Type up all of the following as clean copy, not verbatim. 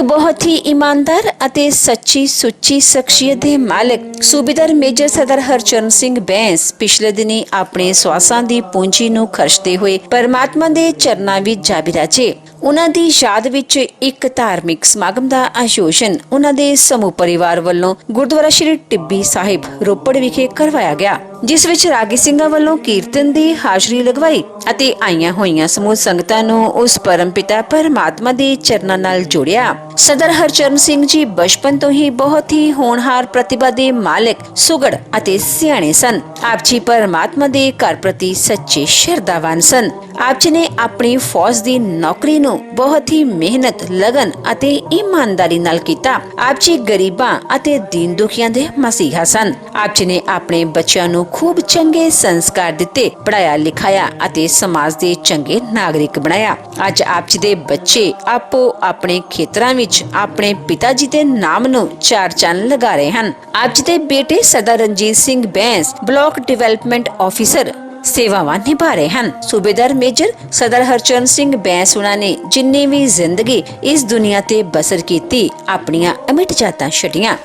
बहुत ही ईमानदार ਅਤੇ ਸੱਚੀ ਸੁੱਚੀ ਸ਼ਖਸੀਅਤ ਦੇ ਮਾਲਕ ਸੂਬੇਦਾਰ ਮੇਜਰ ਸਰਦਾਰ ਹਰਚਰਨ ਸਿੰਘ ਬੈਂਸ ਪਿਛਲੇ ਦਿਨੀ ਆਪਣੇ ਸਵਾਸਾਂ ਦੀ ਪੂੰਜੀ ਨੂੰ ਖਰਚਦੇ ਹੋਏ ਪਰਮਾਤਮਾ ਦੇ ਚਰਨਾਂ ਵਿੱਚ ਜਾ ਬਿਰਾਜੇ। ਉਹਨਾਂ ਦੀ ਯਾਦ ਵਿੱਚ ਇੱਕ ਧਾਰਮਿਕ ਸਮਾਗਮ ਦਾ ਆਯੋਜਨ ਉਹਨਾਂ ਦੇ ਸਮੂਹ ਪਰਿਵਾਰ ਵੱਲੋਂ ਗੁਰਦੁਆਰਾ ਸ਼੍ਰੀ ਟਿੱਬੀ ਸਾਹਿਬ ਰੋਪੜ ਵਿਖੇ ਕਰਵਾਇਆ ਗਿਆ, ਜਿਸ ਵਿੱਚ ਰਾਗੀ ਸਿੰਘਾਂ ਵੱਲੋਂ ਕੀਰਤਨ ਦੀ ਹਾਜ਼ਰੀ ਲਗਵਾਈ ਅਤੇ ਆਈਆਂ ਹੋਈਆਂ ਸਮੂਹ ਸੰਗਤਾਂ ਨੂੰ ਉਸ ਪਰਮ ਪਿਤਾ ਪਰਮਾਤਮਾ ਦੇ ਚਰਨਾਂ ਨਾਲ ਜੋੜਿਆ। ਸਰਦਾਰ ਹਰਚਰਨ ਸਿੰਘ ਜੀ ਬਚਪਨ ਤੋਂ ਹੀ ਬਹੁਤ ਹੀ ਹੋਣਹਾਰ ਪ੍ਰਤਿਭਾ ਦੇ ਮਾਲਕ, ਸੁਘੜ ਅਤੇ ਸਿਆਣੇ ਸਨ। ਆਪ ਜੀ ਪਰਮਾਤਮਾ ਦੇ ਘਰ ਪ੍ਰਤੀ ਸੱਚੇ ਸ਼ਰਧਾਵਾਨ ਸਨ। ਆਪ ਜੀ ਨੇ ਆਪਣੀ ਫੌਜ ਦੀ ਨੌਕਰੀ ਨੂੰ ਬਹੁਤ ਹੀ ਮਿਹਨਤ, ਲਗਨ ਅਤੇ ਇਮਾਨਦਾਰੀ ਨਾਲ ਕੀਤਾ। ਆਪ ਜੀ ਗਰੀਬਾਂ ਅਤੇ ਦੀਨ ਦੁਖੀਆਂ ਦੇ ਮਸੀਹਾ ਸਨ। ਆਪ ਜੀ ਨੇ ਆਪਣੇ ਬੱਚਿਆਂ ਨੂੰ ਖੂਬ ਚੰਗੇ ਸੰਸਕਾਰ ਦਿੱਤੇ, ਪੜਾਇਆ ਲਿਖਾਇਆ ਅਤੇ ਸਮਾਜ ਦੇ ਚੰਗੇ ਨਾਗਰਿਕ ਬਣਾਇਆ। ਅੱਜ ਆਪ ਜੀ ਦੇ ਬੱਚੇ ਆਪੋ ਆਪਣੇ ਖੇਤਰਾਂ ਵਿੱਚ ਆਪਣੇ ਪਿਤਾ ਜੀ ਦੇ ਨਾਮ ਨੂੰ ਚਾਰ ਚੰਨ ਲਗਾ ਰਹੇ ਹਨ। ਆਪ ਜੀ ਦੇ ਬੇਟੇ Sardar Ranjit Singh Bains block development officer ਸੇਵਾਵਾਂ ਨਿਭਾ ਰਹੇ ਹਨ। ਸੂਬੇਦਾਰ ਮੇਜਰ ਸਰਦਾਰ ਹਰਚਰਨ ਸਿੰਘ ਬੈਂਸ ਉਹਨਾਂ ਨੇ ਜਿੰਨੀ ਵੀ ਜ਼ਿੰਦਗੀ ਇਸ ਦੁਨੀਆ ਤੇ ਬਸਰ ਕੀਤੀ, ਆਪਣੀਆਂ ਅਮਿਟ ਜਾਤਾਂ ਛੱਡੀਆਂ।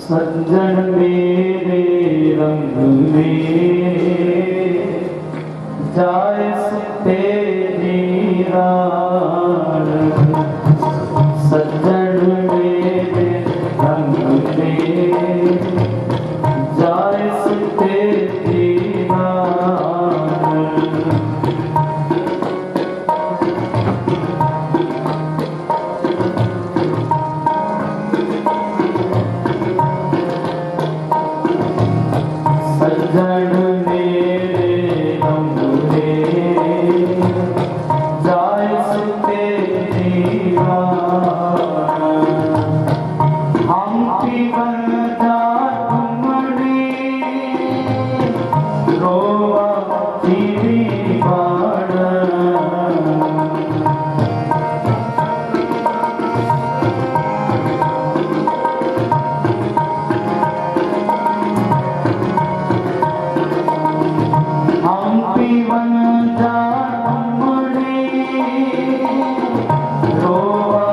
सज्जन मेरे रंग में जाए सुते जीरान, सज्जन मेरे रंग में जाए सुते जीरान। सज्जन मेरे रंग में जाए सुते जीरान, हम पीवन जा घुमड़ी रोवा जीवी बाण। हम पीवन जा घुमड़ी रोवा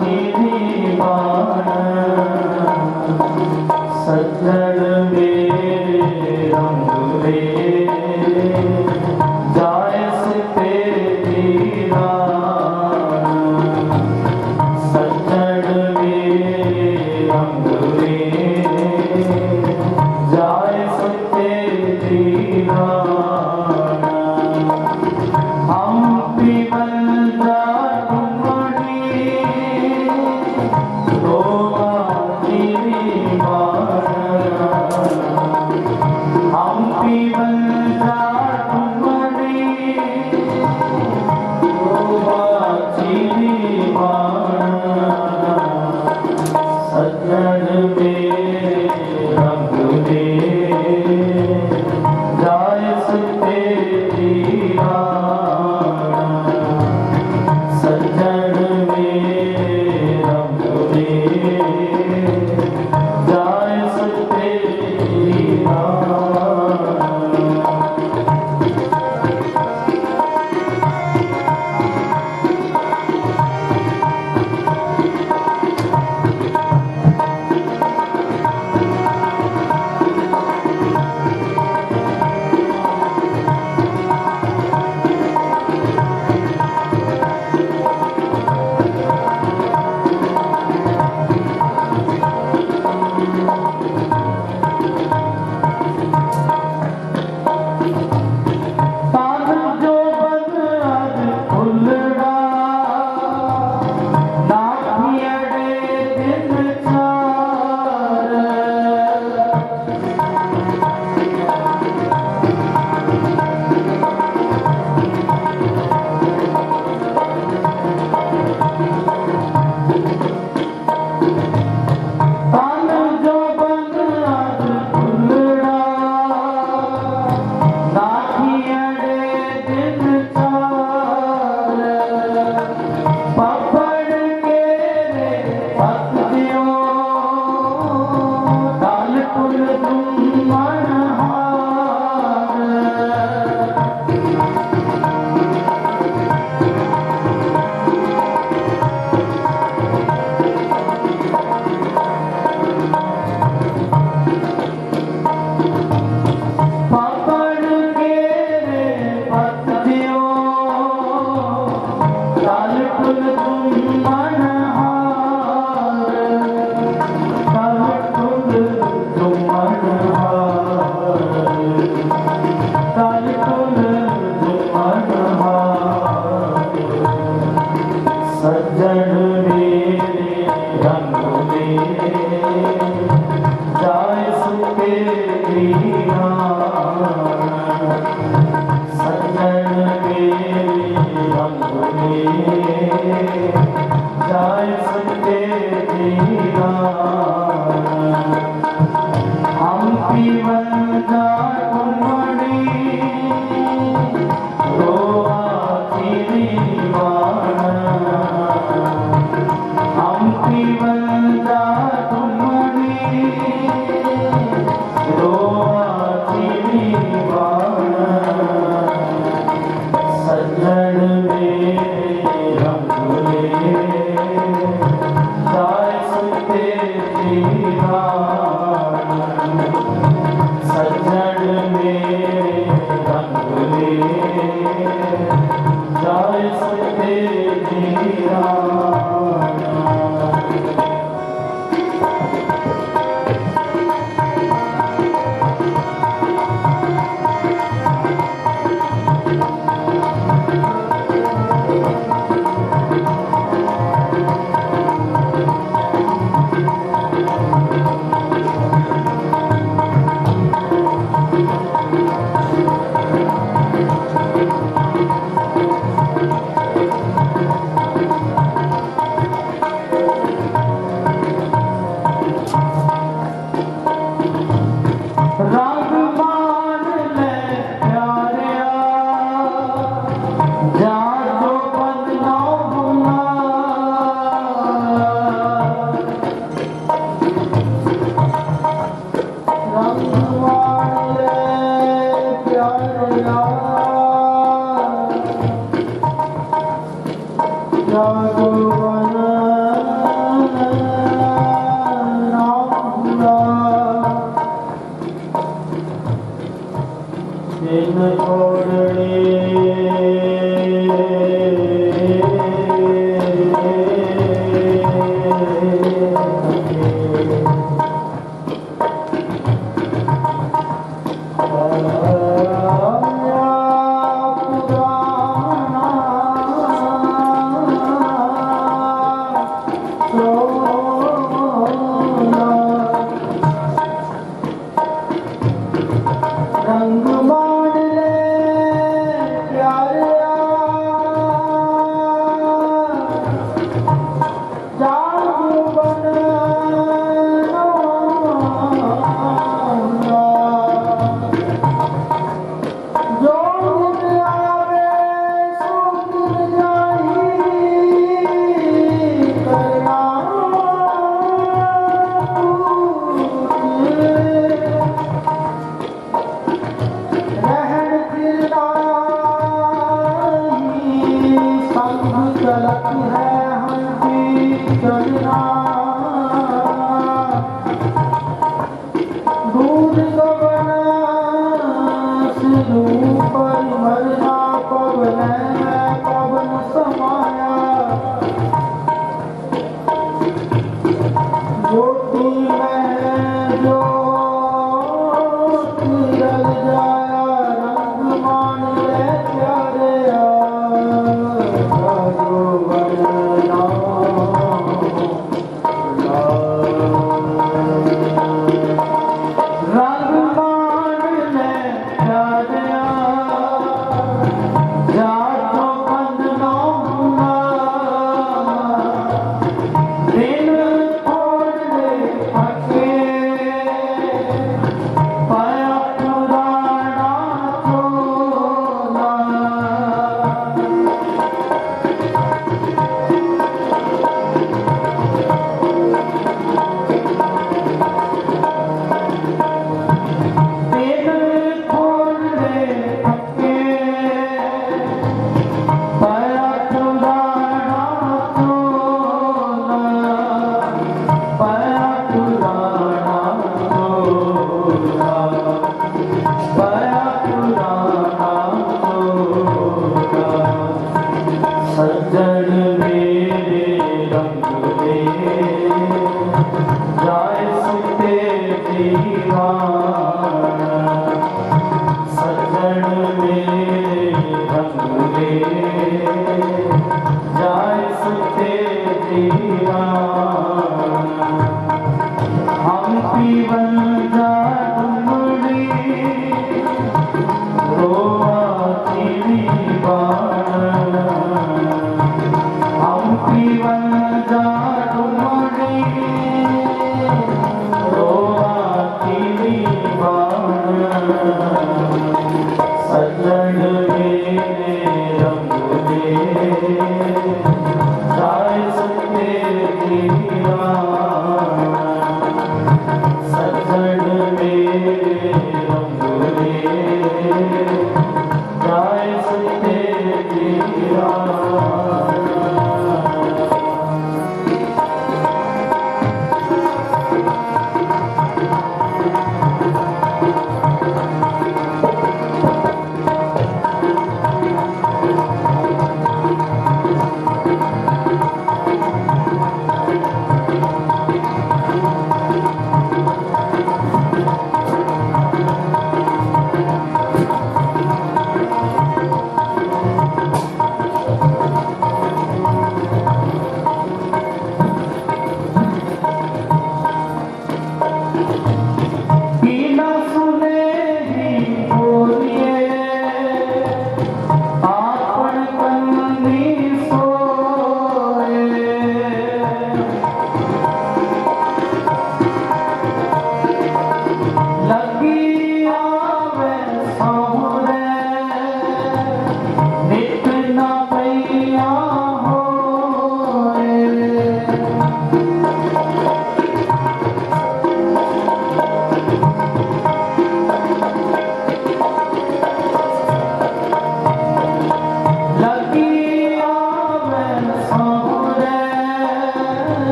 जीवी बाण। सज्जन मेरे रंग में जाए सुते जीरान, सज्जन मेरे रंग में जाए सुते जीरान। हम पीवन जा घुमड़ी रोवा जीवी बाण। हम पीवन जा घुमड़ी रोवा जीवी बाण। सज्जन मेरे रंग में जाए सुते जीरान, सज्जन मेरे रंग में जाए सुते जीरान। पागल जो बदराज फुलड़ा ना पियड़े दिन चार। पागल जो बदराज फुलड़ा ना पियड़े दिन चार। पकड़ के रे पत दियो डाल कुल तुम मनहार। पकड़ के रे पत दियो डाल कुल तुम मनहार। डाल कुल तुम मनहार, डाल कुल तुम मनहार। सज्जन मेरे रंग में जाए सुते जीरान, सज्जन मेरे रंग में जाए सुते जीरान। हम पीवन जा घुमड़ी रोवा जीवी बाण। हम पीवन जा घुमड़ी रोवा सज्जन मेरे रंग ले जाय सके दीवाना।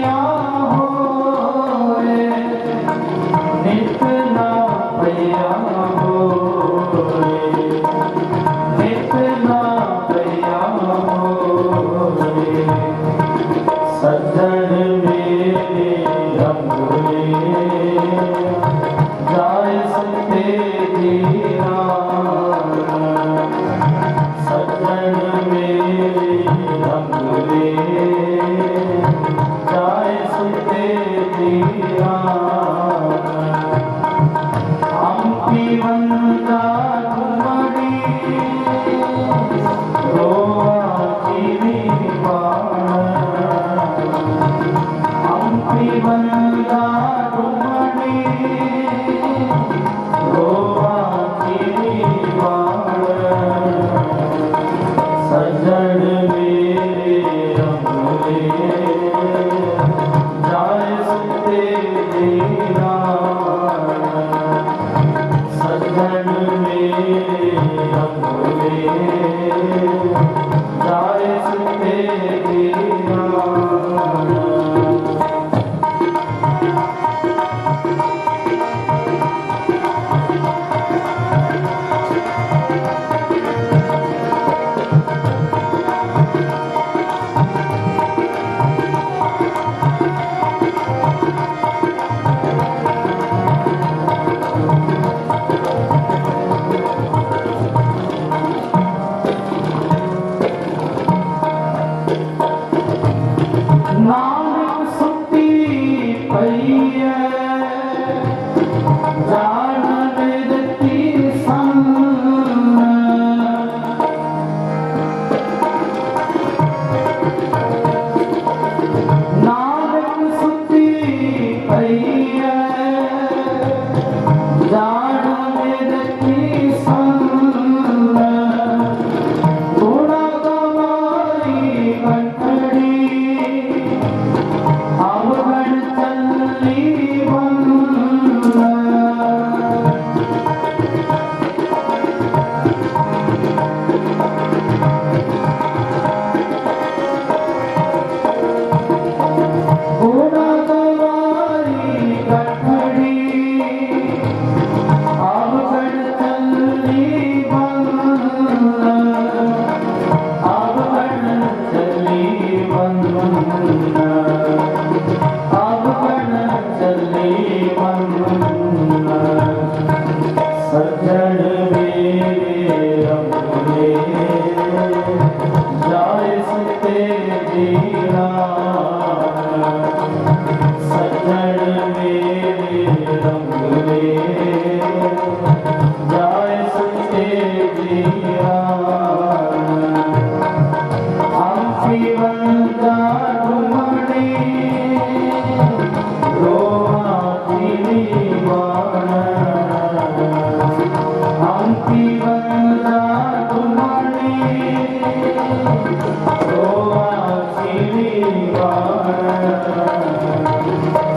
ਪਈਆ ਹੋਏ ਨਿਤ ਨਾ ਪਈਆ ਹੋਏ ਨਿਤ ਨਾ ਪਈਆ ਹੋਏ ਸੱਜਣ ਮੇਰੇ ਰੰਗਲੇ ਜਾਏ ਸਤੇ ਜੀਰਾ ਸੱਜਣ ਮੇਰੇ ਰੰਗਲੇ ਜਾਏ ਸਤੇ ਜੀਰਾ ਹੰਪੀ ਵੰਦਾ ਤੁਮੜੀ ਰੋਆ ਜੀਵੀ ਹੰਪੀ ਵੰਦਾ ਤੁਮੜੀ ਰੋਆ ਜੀਵੀ ਸੱਜਣ ਮੇਰੇ ਰੰਗਲੇ ਜਾਏ ਸਤੇ ਜੀਰਾ ਸੱਜਣ ਮੇਰੇ ਰੰਗਲੇ ਜਾਏ ਸਤੇ ਜੀਰਾ ਨਾਨਕ ਸੁੱਤੀ ਪਈ ਐ ਜਾਣ ਨੇ ਦਿੱਤੀ ਸੰਨ ਨਾਨਕ ਸੁੱਤੀ ਪਈ ਐ ਜਾਣ ਨੇ ਦਿੱਤੀ ਸੰਨ ਥੋੜਾ ਕਮਾਈ ਕੰਠੜੀ ਆਵਣ ਚੱਲੀ ਬੰਨ ਥੋੜਾ ਕਮਾਈ ਕੰਠੜੀ ਆਵਣ ਚੱਲੀ ਬੰਨ ਆਵਣ ਚੱਲੀ ਬੰਨ ਆਵਣ ਚੱਲੀ ਬੰਨ ਸੱਜਣ ਮੇਰੇ ਰੰਗਲੇ ਜਾਏ ਸਤੇ ਜੀਰਾ ਸੱਜਣ ਮੇਰੇ ਰੰਗਲੇ ਜਾਏ ਸਤੇ ਜੀਰਾ ਹੰਪੀ ਵੰਦਾ ਤੁਮੜੀ ਰੋਆ ਜੀਵੀ ਹੰਪੀ ਵੰਦਾ ਤੁਮੜੀ ਰੋਆ ਜੀਵੀ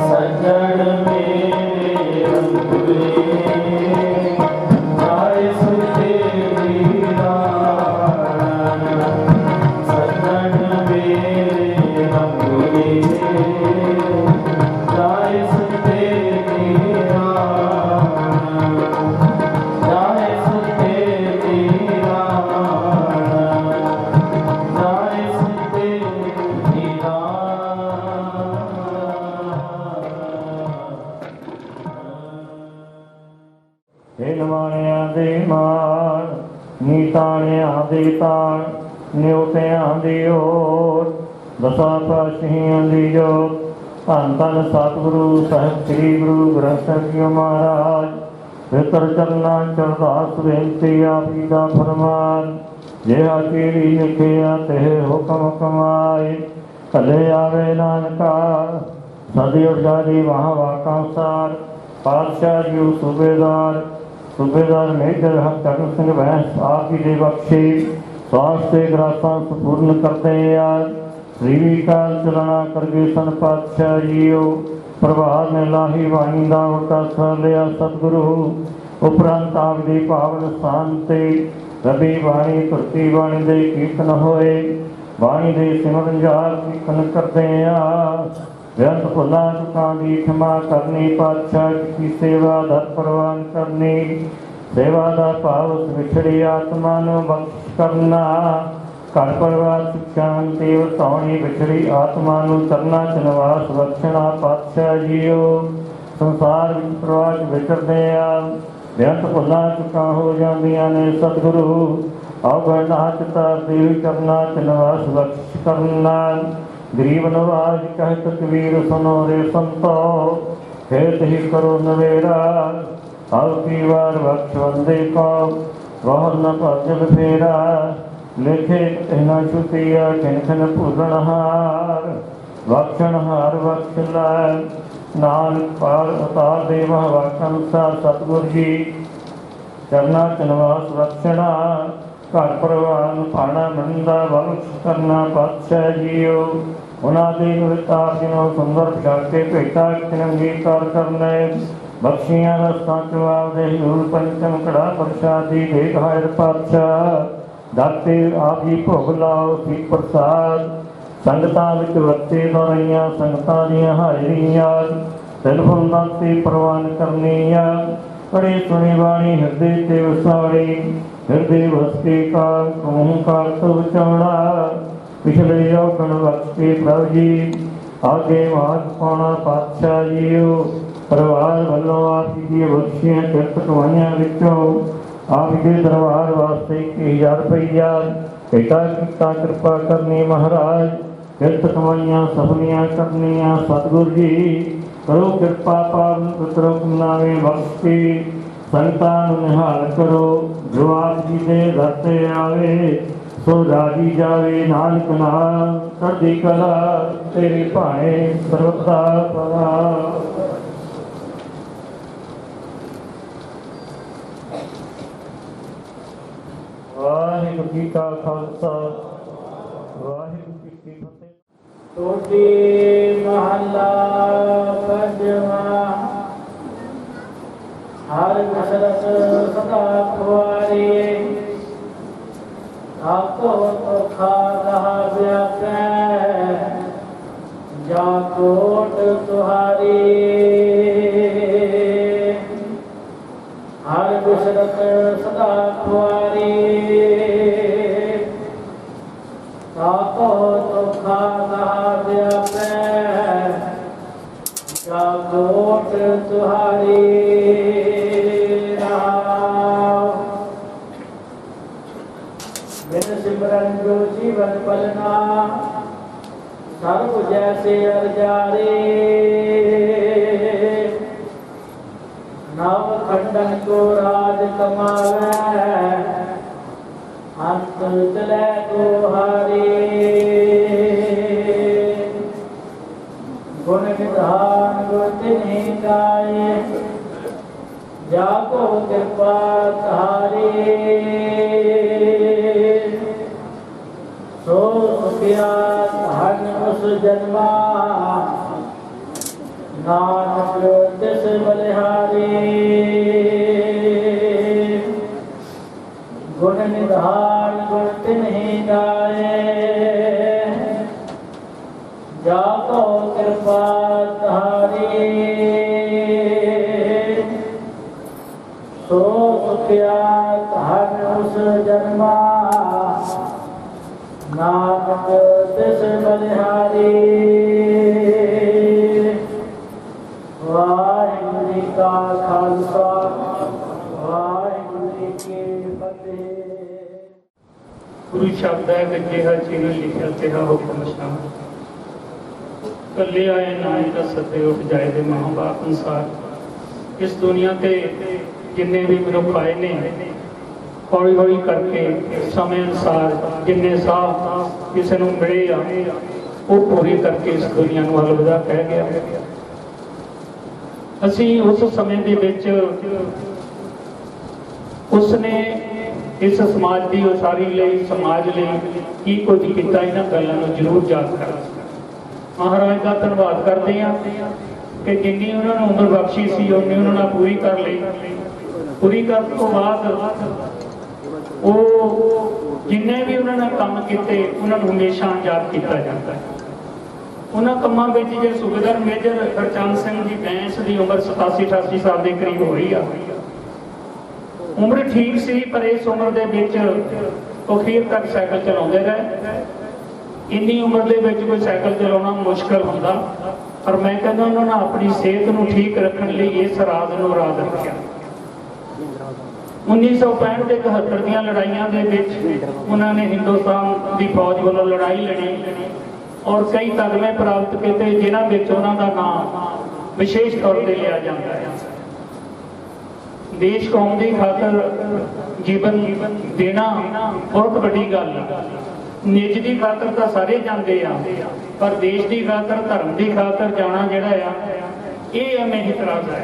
ਸੱਜਣ ਮੇਰੇ ਰੰਗਲੇ ਜਾਏ ਸਤੇ ਜੀਰਾ ਸੱਜਣ ਮੇਰੇ ਰੰਗਲੇ ਜਾਏ ਸਤੇ ਜੀਰਾ ਜਾਏ ਸਤੇ ਜੀਰਾ ਜਾਏ ਸਤੇ ਜੀਰਾ ਇਹ ਨਵਾਣਿਆਂ ਦੇ ਮਾਣ ਨੀਤਾਣਿਆਂ ਦੇ ਤਾਣ ਨਿਉਤਿਆਂ ਦੀ ਓਟ ਦਸਾਂ ਪਾਤਸ਼ਾਹੀਆਂ ਦੀ ਜੋਤ ਧੰਨ ਧੰਨ ਸਤਿਗੁਰੂ ਸਾਹਿਬ ਸ੍ਰੀ ਗੁਰੂ ਗ੍ਰੰਥ ਸਾਹਿਬ ਜੀ ਮਹਾਰਾਜ ਪਵਿੱਤਰ ਚਰਨਾਂ ਚ ਅਰਦਾਸ ਬੇਨਤੀ ਆਪ ਜੀ ਦਾ ਫਰਮਾਨ ਜਿਹਾ ਕੀੜੀ ਲਿਖਿਆ ਤੇ ਹੁਕਮ ਕਮਾਏ ਭਲੇ ਆਵੇ ਨਾਨਕਾ ਸਦੀ ਉਜਾੜੀ ਵਾਹ ਵਾਕਾਂਸਾਰ ਪਾਤਸ਼ਾਹ ਜੀ ਸੂਬੇਦਾਰ ਮੇਜਰ ਹਰਚਰਨ ਸਿੰਘ ਬੈਂਸ ਆਪ ਜੀ ਦੇ ਬਖਸ਼ੇ ਸਵਾਸਤੇ ਗ੍ਰਾਸਾਂ ਸੰਪੂਰਨ ਕਰਦੇ ਆ ਸ੍ਰੀ ਕਾਲ ਚਲਣਾ ਕਰਗੇ ਸਨ ਪਾਤਸ਼ਾਹ ਜੀਓ ਪ੍ਰਭਾਤ ਨੇ ਲਾਹੀ ਬਾਣੀ ਦਾ ਉਟਾ ਲਿਆ ਸਤਿਗੁਰੂ ਉਪਰੰਤ ਆਪ ਦੀ ਪਾਵਨ ਸਥਾਨ ਤੇ ਰਬੀ ਬਾਣੀ ਧਰਤੀ ਬਾਣੀ ਦੇ ਕੀਰਤਨ ਹੋਏ ਬਾਣੀ ਦੇ ਸਿਮਰਨ ਜਾਪ ਕੀਰਤਨ ਕਰਦੇ ਆ व्यर्थ भुला चुका दी क्षमा करनी, पातशाह की सेवा दर प्रवान करनी, सेवा दा भाव विछड़ी आत्मा नु बख्श करना, घर परिवार सुख शांति वसाउणी, विछड़ी आत्मा नु करना चनवास बख्शना। पातशाह जीओ संसार विच प्रवाह विचरदे आ, व्यर्थ भुला चुका हो जांदियां ने, सतगुरु अवगण नाच तारदे करना चनवास बख्श करना। गरीब नवाज कहत कबीर सुनो रे संतो, खेत ही करो नवेरा, अब की बार बख्श बंदे को वह न भजन फेरा, लेखे कहना छुतिया टेंशन भूलन हार, बख्शन हार बख्श लाए, नानक पार उतार दे वह वाकन सा। सतगुर जी करना चनवास बख्शना, घर परिवार ਨੂੰ ਪਾਣਾ ਮੰਦਾ ਬਖਸ਼ ਕਰਨਾ। ਪਾਤਸ਼ਾਹ ਜੀਓ ਉਹਨਾਂ ਦੇ ਵਿਤਾਰ ਜਿਨੋਂ ਸੁੰਦਰ ਪਛਾਕੇ ਭੇਟਾ ਚੰਗੀਕਾਰ ਕਰਨੇ, ਬਖਸ਼ੀਆਂ ਰਸਤਾਂ ਚਵਾਵ ਦੇ ਹੂਲ ਪੰਚਮ ਕੜਾ ਪ੍ਰਸ਼ਾਦੀ ਦੇਖ ਹਾਇਰ। ਪਾਤਸ਼ਾਹ ਦਾਤੇ ਆਪ ਜੀ ਭੋਗ ਲਾਓ ਸੀ ਪ੍ਰਸਾਦ, ਸੰਗਤਾਂ ਵਿੱਚ ਵਰਤੇ ਤੋਂ ਰਹੀਆਂ ਸੰਗਤਾਂ ਦੀਆਂ ਹਾਜ਼ਰੀਆਂ, ਟੈਲੀਫੋਨ ਨਾਲ ਤੇ ਪ੍ਰਵਾਨ ਕਰਨੀਆਂ, ਬੜੇ ਸੁਣੀ ਬਾਣੀ ਹਿਰਦੇ ਤੇ ਵਸਾੜੀ, हृदय वस्ती का ओंकार तो चौड़ा, पिछले औगण बख्श के प्रभु जी आगे मार्ग पाना। पातशाह जीओ परिवार वालों आप जी बख्शियां किरत कमाइयां विचों आप जी दरबार वास्ते 1000 रुपया भेटा कीता, कृपा करनी महाराज, किरत कमाइयां सफलियां करनियां। सतगुरु जी करो कृपा, पावन पुत्रों नावे बख्श के संतां नूं निहाल करो, जो आप जी दे दर ते आवे सो राजी जावे। नानक नाम चढ़दी कला तेरे भाणे सर्वदा भला। वाहिगुरू जी का खालसा वाहिगुरू जी की फतेह। टोटी महला पंजवा, हर कसरत सदा खुआरी, आपको तो खादा व्यापै, जा कोट तुहारी। हर कसरत सदा खुआरी, आपको तो खादा व्यापै, जा कोट तुहारी। बिन सिमरन जो जीवन पलना, सर्व जैसे अरजारे। नव खंडन को राज कमावे, अंत चले को हारे। गुण निधान गुण तिन्हीं गाए, जाको कृपा तारी। सो सुखिया धन उस जन्मा, नानक तिस बलिहारी। गुण निधान गुण तिन्हीं गाए, जाको कृपा तारी। सो सुखिया धन उस जन्मा, नानक तिस बलिहारी। वाहिगुरू जी का खालसा वाहिगुरू जी की फतेह। गुरु शब्द है गजेहा चिन्ह लिखिया तेरा हुक्म शाम, कले आए नाम दसते उठ जाए दे महाबाप अनुसार। इस दुनिया ते जिन्ने भी मनुख आए ने हौली हौली करके समय अनुसार जिन्ने साह किसी को मिले आ वो पूरी करके इस दुनिया को अलविदा कह गया। असी उस समय दे विच उसने इस समाज की उसारी लई समाज लई की कुछ किया, इन्हां गल्लां नूं जरूर याद कर। महाराज का धन्यवाद करते हैं कि जिन्नी उन्होंने उम्र बख्शी सी उन्नी उन्होंने पूरी कर ली। पूरी करने तो बाद वो जिन्ने भी उन्होंने काम किए उन्होंने हमेशा याद किया जाता है। ਉਹਨਾਂ ਕੰਮਾਂ ਵਿੱਚ ਜੇ ਸੂਬੇਦਾਰ ਮੇਜਰ ਹਰਚੰਦ ਸਿੰਘ ਜੀ ਬੈਂਸ ਦੀ ਉਮਰ 87-88 ਸਾਲ ਦੇ ਕਰੀਬ ਹੋਈ ਆ। ਉਮਰ ਠੀਕ ਸੀ, ਪਰ ਇਸ ਉਮਰ ਦੇ ਵਿੱਚ ਉਹ ਅਖੀਰ ਤੱਕ ਸਾਈਕਲ ਚਲਾਉਂਦੇ ਰਹੇ। ਇੰਨੀ ਉਮਰ ਦੇ ਵਿੱਚ ਕੋਈ ਸਾਈਕਲ ਚਲਾਉਣਾ ਮੁਸ਼ਕਲ ਹੁੰਦਾ, ਪਰ ਮੈਂ ਕਹਿੰਦਾ ਉਹਨਾਂ ਨੇ ਆਪਣੀ ਸਿਹਤ ਨੂੰ ਠੀਕ ਰੱਖਣ ਲਈ ਇਸ ਰਾਜ ਨੂੰ ਰਾਜ ਰੱਖਿਆ। 1965 ਤੇ 71 ਦੀਆਂ ਲੜਾਈਆਂ ਦੇ ਵਿੱਚ ਉਹਨਾਂ ਨੇ ਹਿੰਦੁਸਤਾਨ ਦੀ ਫੌਜ ਵੱਲੋਂ ਲੜਾਈ ਲੜੀ ਔਰ ਕਈ ਤਗਮੇ ਪ੍ਰਾਪਤ ਕੀਤੇ, ਜਿਨ੍ਹਾਂ ਵਿੱਚ ਉਹਨਾਂ ਦਾ ਨਾਮ ਵਿਸ਼ੇਸ਼ ਤੌਰ ਤੇ ਲਿਆ ਜਾਂਦਾ ਹੈ। ਦੇਸ਼ ਕੌਮ ਦੀ ਖਾਤਰ ਜੀਵਨ ਦੇਣਾ ਬਹੁਤ ਵੱਡੀ ਗੱਲ ਹੈ। ਨਿੱਜ ਦੀ ਖਾਤਰ ਤਾਂ ਸਾਰੇ ਜਾਂਦੇ ਆ, ਪਰ ਦੇਸ਼ ਦੀ ਖਾਤਰ, ਧਰਮ ਦੀ ਖਾਤਰ ਜਾਣਾ ਜਿਹੜਾ ਆ ਇਹ ਐਵੇਂ ਇਤਰਾਜ਼ ਹੈ।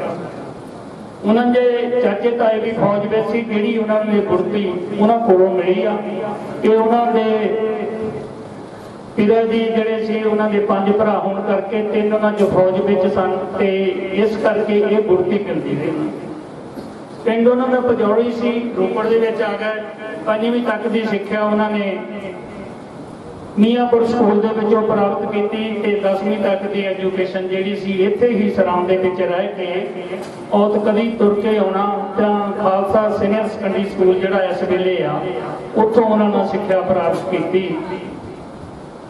ਉਹਨਾਂ ਦੇ ਚਾਚੇ ਤਾਏ ਵੀ ਫੌਜ ਵਿੱਚ ਸੀ, ਜਿਹੜੀ ਉਹਨਾਂ ਨੂੰ ਇਹ ਗੁਰਤੀ ਉਹਨਾਂ ਕੋਲੋਂ ਮਿਲੀ ਆ ਕਿ ਉਹਨਾਂ ਦੇ ਪਿਤਾ ਜੀ ਜਿਹੜੇ ਸੀ ਉਹਨਾਂ ਦੇ 5 ਭਰਾ ਹੋਣ ਕਰਕੇ 3 ਉਹਨਾਂ ਜੋ ਫੌਜ ਵਿੱਚ ਸਨ, ਤੇ ਇਸ ਕਰਕੇ ਇਹ ਗੁਰਤੀ ਮਿਲਦੀ ਰਹੀ। ਪਿੰਡ ਉਹਨਾਂ ਦਾ ਪਜੌੜੀ ਸੀ, ਰੋਪੜ ਦੇ ਵਿੱਚ ਆ ਗਏ। 5ਵੀਂ ਤੱਕ ਦੀ ਸਿੱਖਿਆ ਉਹਨਾਂ ਨੇ ਮੀਆਂਪੁਰ ਸਕੂਲ ਦੇ ਵਿੱਚੋਂ ਪ੍ਰਾਪਤ ਕੀਤੀ ਤੇ 10ਵੀਂ ਤੱਕ ਦੀ ਐਜੂਕੇਸ਼ਨ ਜਿਹੜੀ ਸੀ ਇੱਥੇ ਹੀ ਸਰਾਂ ਦੇ ਵਿੱਚ ਰਹਿ ਕੇ ਔਰ ਕਦੀ ਤੁਰ ਕੇ ਆਉਣਾ ਤਾਂ ਖਾਲਸਾ ਸੀਨੀਅਰ ਸੈਕੰਡਰੀ ਸਕੂਲ ਜਿਹੜਾ ਇਸ ਵੇਲੇ ਆ ਉੱਥੋਂ ਉਹਨਾਂ ਨੇ ਸਿੱਖਿਆ ਪ੍ਰਾਪਤ ਕੀਤੀ।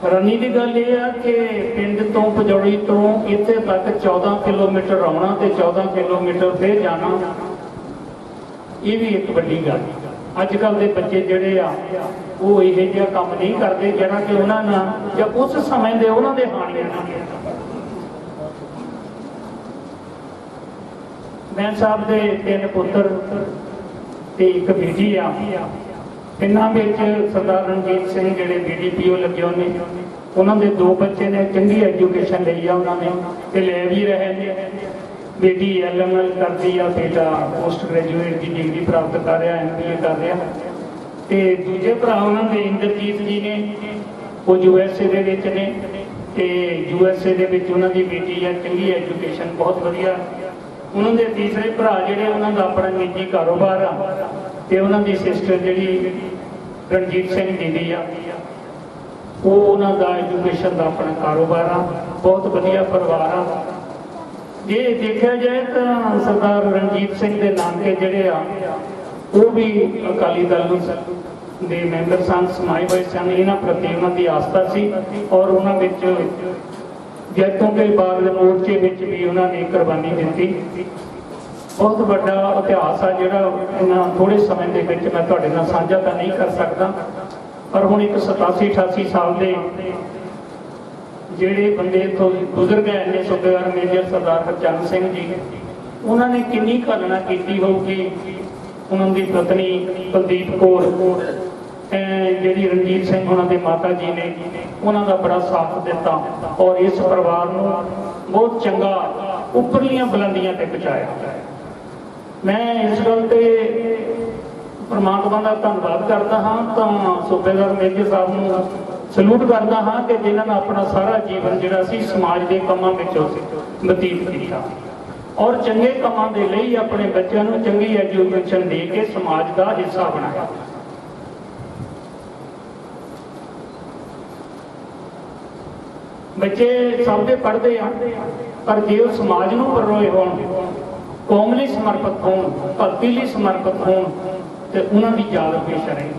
ਹੈਰਾਨੀ ਦੀ ਗੱਲ ਇਹ ਆ ਕਿ ਪਿੰਡ ਤੋਂ ਪਜੌੜੀ ਤੋਂ ਇੱਥੇ ਤੱਕ 14 ਕਿਲੋਮੀਟਰ ਆਉਣਾ ਤੇ 14 ਕਿਲੋਮੀਟਰ ਫੇਰ ਜਾਣਾ, ਇਹ ਵੀ ਇੱਕ ਵੱਡੀ ਗੱਲ। ਅੱਜ ਕੱਲ੍ਹ ਦੇ ਬੱਚੇ ਜਿਹੜੇ ਆ ਉਹ ਇਹੋ ਜਿਹਾ ਕੰਮ ਨਹੀਂ ਕਰਦੇ ਜਿਹੜਾ ਕਿ ਉਹਨਾਂ ਨਾਲ ਜਾਂ ਉਸ ਸਮੇਂ ਦੇ ਉਹਨਾਂ ਦੇ ਹਾਣੀਆਂ ਨਾਲ। ਮੈਂ ਸਾਹਿਬ ਦੇ 3 ਪੁੱਤਰ ਤੇ ਇੱਕ ਬੇਟੀ ਆ। ਇਹਨਾਂ ਵਿੱਚ ਸਰਦਾਰ ਰਣਜੀਤ ਸਿੰਘ ਜਿਹੜੇ BDPO ਲੱਗੇ ਹੋਏ ਨੇ, ਉਹਨਾਂ ਦੇ 2 ਬੱਚੇ ਨੇ, ਚੰਗੀ ਐਜੂਕੇਸ਼ਨ ਲਈ ਆ ਉਹਨਾਂ ਨੇ ਤੇ ਲੈ ਵੀ ਰਹੇ ਨੇ। ਬੇਟੀ LML ਕਰਦੀ ਆ, ਬੇਟਾ ਪੋਸਟ ਗ੍ਰੈਜੂਏਟ ਦੀ ਡਿਗਰੀ ਪ੍ਰਾਪਤ ਕਰ ਰਿਹਾ, MBA ਕਰ ਰਿਹਾ। ਤੇ ਦੂਜੇ ਭਰਾ ਉਹਨਾਂ ਦੇ ਇੰਦਰਜੀਤ ਜੀ ਨੇ, ਉਹ USA ਦੇ ਵਿੱਚ ਨੇ ਤੇ USA ਦੇ ਵਿੱਚ ਉਹਨਾਂ ਦੀ ਬੇਟੀ ਆ, ਚੰਗੀ ਐਜੂਕੇਸ਼ਨ, ਬਹੁਤ ਵਧੀਆ। ਉਹਨਾਂ ਦੇ ਤੀਸਰੇ ਭਰਾ ਜਿਹੜੇ ਉਹਨਾਂ ਦਾ ਆਪਣਾ ਨਿੱਜੀ ਕਾਰੋਬਾਰ ਆ ਤੇ ਉਹਨਾਂ ਦੀ ਸਿਸਟਰ ਜਿਹੜੀ ਰਣਜੀਤ ਸਿੰਘ ਦੀਦੀ ਆ, ਉਹ ਉਹਨਾਂ ਦਾ ਐਜੂਕੇਸ਼ਨ ਦਾ ਆਪਣਾ ਕਾਰੋਬਾਰ ਆ, ਬਹੁਤ ਵਧੀਆ ਪਰਿਵਾਰ ਆ। ਜੇ ਦੇਖਿਆ ਜਾਏ ਤਾਂ ਸਰਦਾਰ ਰਣਜੀਤ ਸਿੰਘ ਦੇ ਨਾਨਕੇ ਜਿਹੜੇ ਆ ਉਹ ਵੀ ਅਕਾਲੀ ਦਲ ਦੇ ਮੈਂਬਰ ਸਨ, ਸਮਾਏ ਹੋਏ ਸਨ। ਇਹਨਾਂ ਪ੍ਰਤੀ ਉਹਨਾਂ ਦੀ ਆਸਥਾ ਸੀ ਔਰ ਉਹਨਾਂ ਵਿੱਚ ਜੈਤੋਂ ਕੇ ਬਾਗ ਦੇ ਮੋਰਚੇ ਵਿੱਚ ਵੀ ਉਹਨਾਂ ਨੇ ਕੁਰਬਾਨੀ ਦਿੱਤੀ। ਬਹੁਤ ਵੱਡਾ ਇਤਿਹਾਸ ਆ ਜਿਹੜਾ ਇਹਨਾਂ ਥੋੜੇ ਸਮੇਂ ਦੇ ਵਿੱਚ ਮੈਂ ਤੁਹਾਡੇ ਨਾਲ ਸਾਂਝਾ ਤਾਂ ਨਹੀਂ ਕਰ ਸਕਦਾ, ਪਰ ਹੁਣ ਇੱਕ 87-88 ਸਾਲ ਦੇ ਜਿਹੜੇ ਬੰਦੇ ਤੋਂ ਗੁਜ਼ਰ ਗਏ ਨੇ, ਸੂਬੇਦਾਰ ਮੇਜਰ ਸਰਦਾਰ ਹਰਚੰਦ ਸਿੰਘ ਜੀ, ਉਹਨਾਂ ਨੇ ਕਿੰਨੀ ਘਾਲਣਾ ਕੀਤੀ ਹੋਊਗੀ। ਉਹਨਾਂ ਦੀ ਪਤਨੀ ਕੁਲਦੀਪ ਕੌਰ, ਜਿਹੜੀ ਰਣਜੀਤ ਸਿੰਘ ਉਹਨਾਂ ਦੇ ਮਾਤਾ ਜੀ ਨੇ, ਉਹਨਾਂ ਦਾ ਬੜਾ ਸਾਥ ਦਿੱਤਾ ਔਰ ਇਸ ਪਰਿਵਾਰ ਨੂੰ ਬਹੁਤ ਚੰਗਾ ਉੱਪਰਲੀਆਂ ਬੁਲੰਦੀਆਂ ਤੇ ਪਹੁੰਚਾਇਆ। ਮੈਂ ਇਸ ਗੱਲ ਤੇ ਪਰਮਾਤਮਾ ਦਾ ਧੰਨਵਾਦ ਕਰਦਾ ਹਾਂ, ਤਾਂ ਸੂਬੇਦਾਰ ਮੇਜਰ ਸਾਹਿਬ ਨੂੰ ਸਲੂਟ ਕਰਦਾ ਹਾਂ ਕਿ ਜਿਨ੍ਹਾਂ ਨੇ ਆਪਣਾ ਸਾਰਾ ਜੀਵਨ ਜਿਹੜਾ ਸੀ ਸਮਾਜ ਦੇ ਕੰਮਾਂ ਵਿੱਚ ਬਤੀਤ ਕੀਤਾ ਔਰ ਚੰਗੇ ਕੰਮਾਂ ਦੇ ਲਈ ਆਪਣੇ ਬੱਚਿਆਂ ਨੂੰ ਚੰਗੀ ਐਜੂਕੇਸ਼ਨ ਦੇ ਕੇ ਸਮਾਜ ਦਾ ਹਿੱਸਾ ਬਣਾਇਆ। ਬੱਚੇ ਸਭ ਦੇ ਪੜ੍ਹਦੇ ਆ, ਪਰ ਜੇ ਉਹ ਸਮਾਜ ਨੂੰ ਪਰੋਏ ਹੋਣ, ਕੌਮ ਲਈ ਸਮਰਪਿਤ ਹੋਣ, ਭਗਤੀ ਲਈ ਸਮਰਪਿਤ ਹੋਣ ਤੇ ਉਹਨਾਂ ਦੀ ਯਾਦ ਹਮੇਸ਼ਾ ਰਹੇ।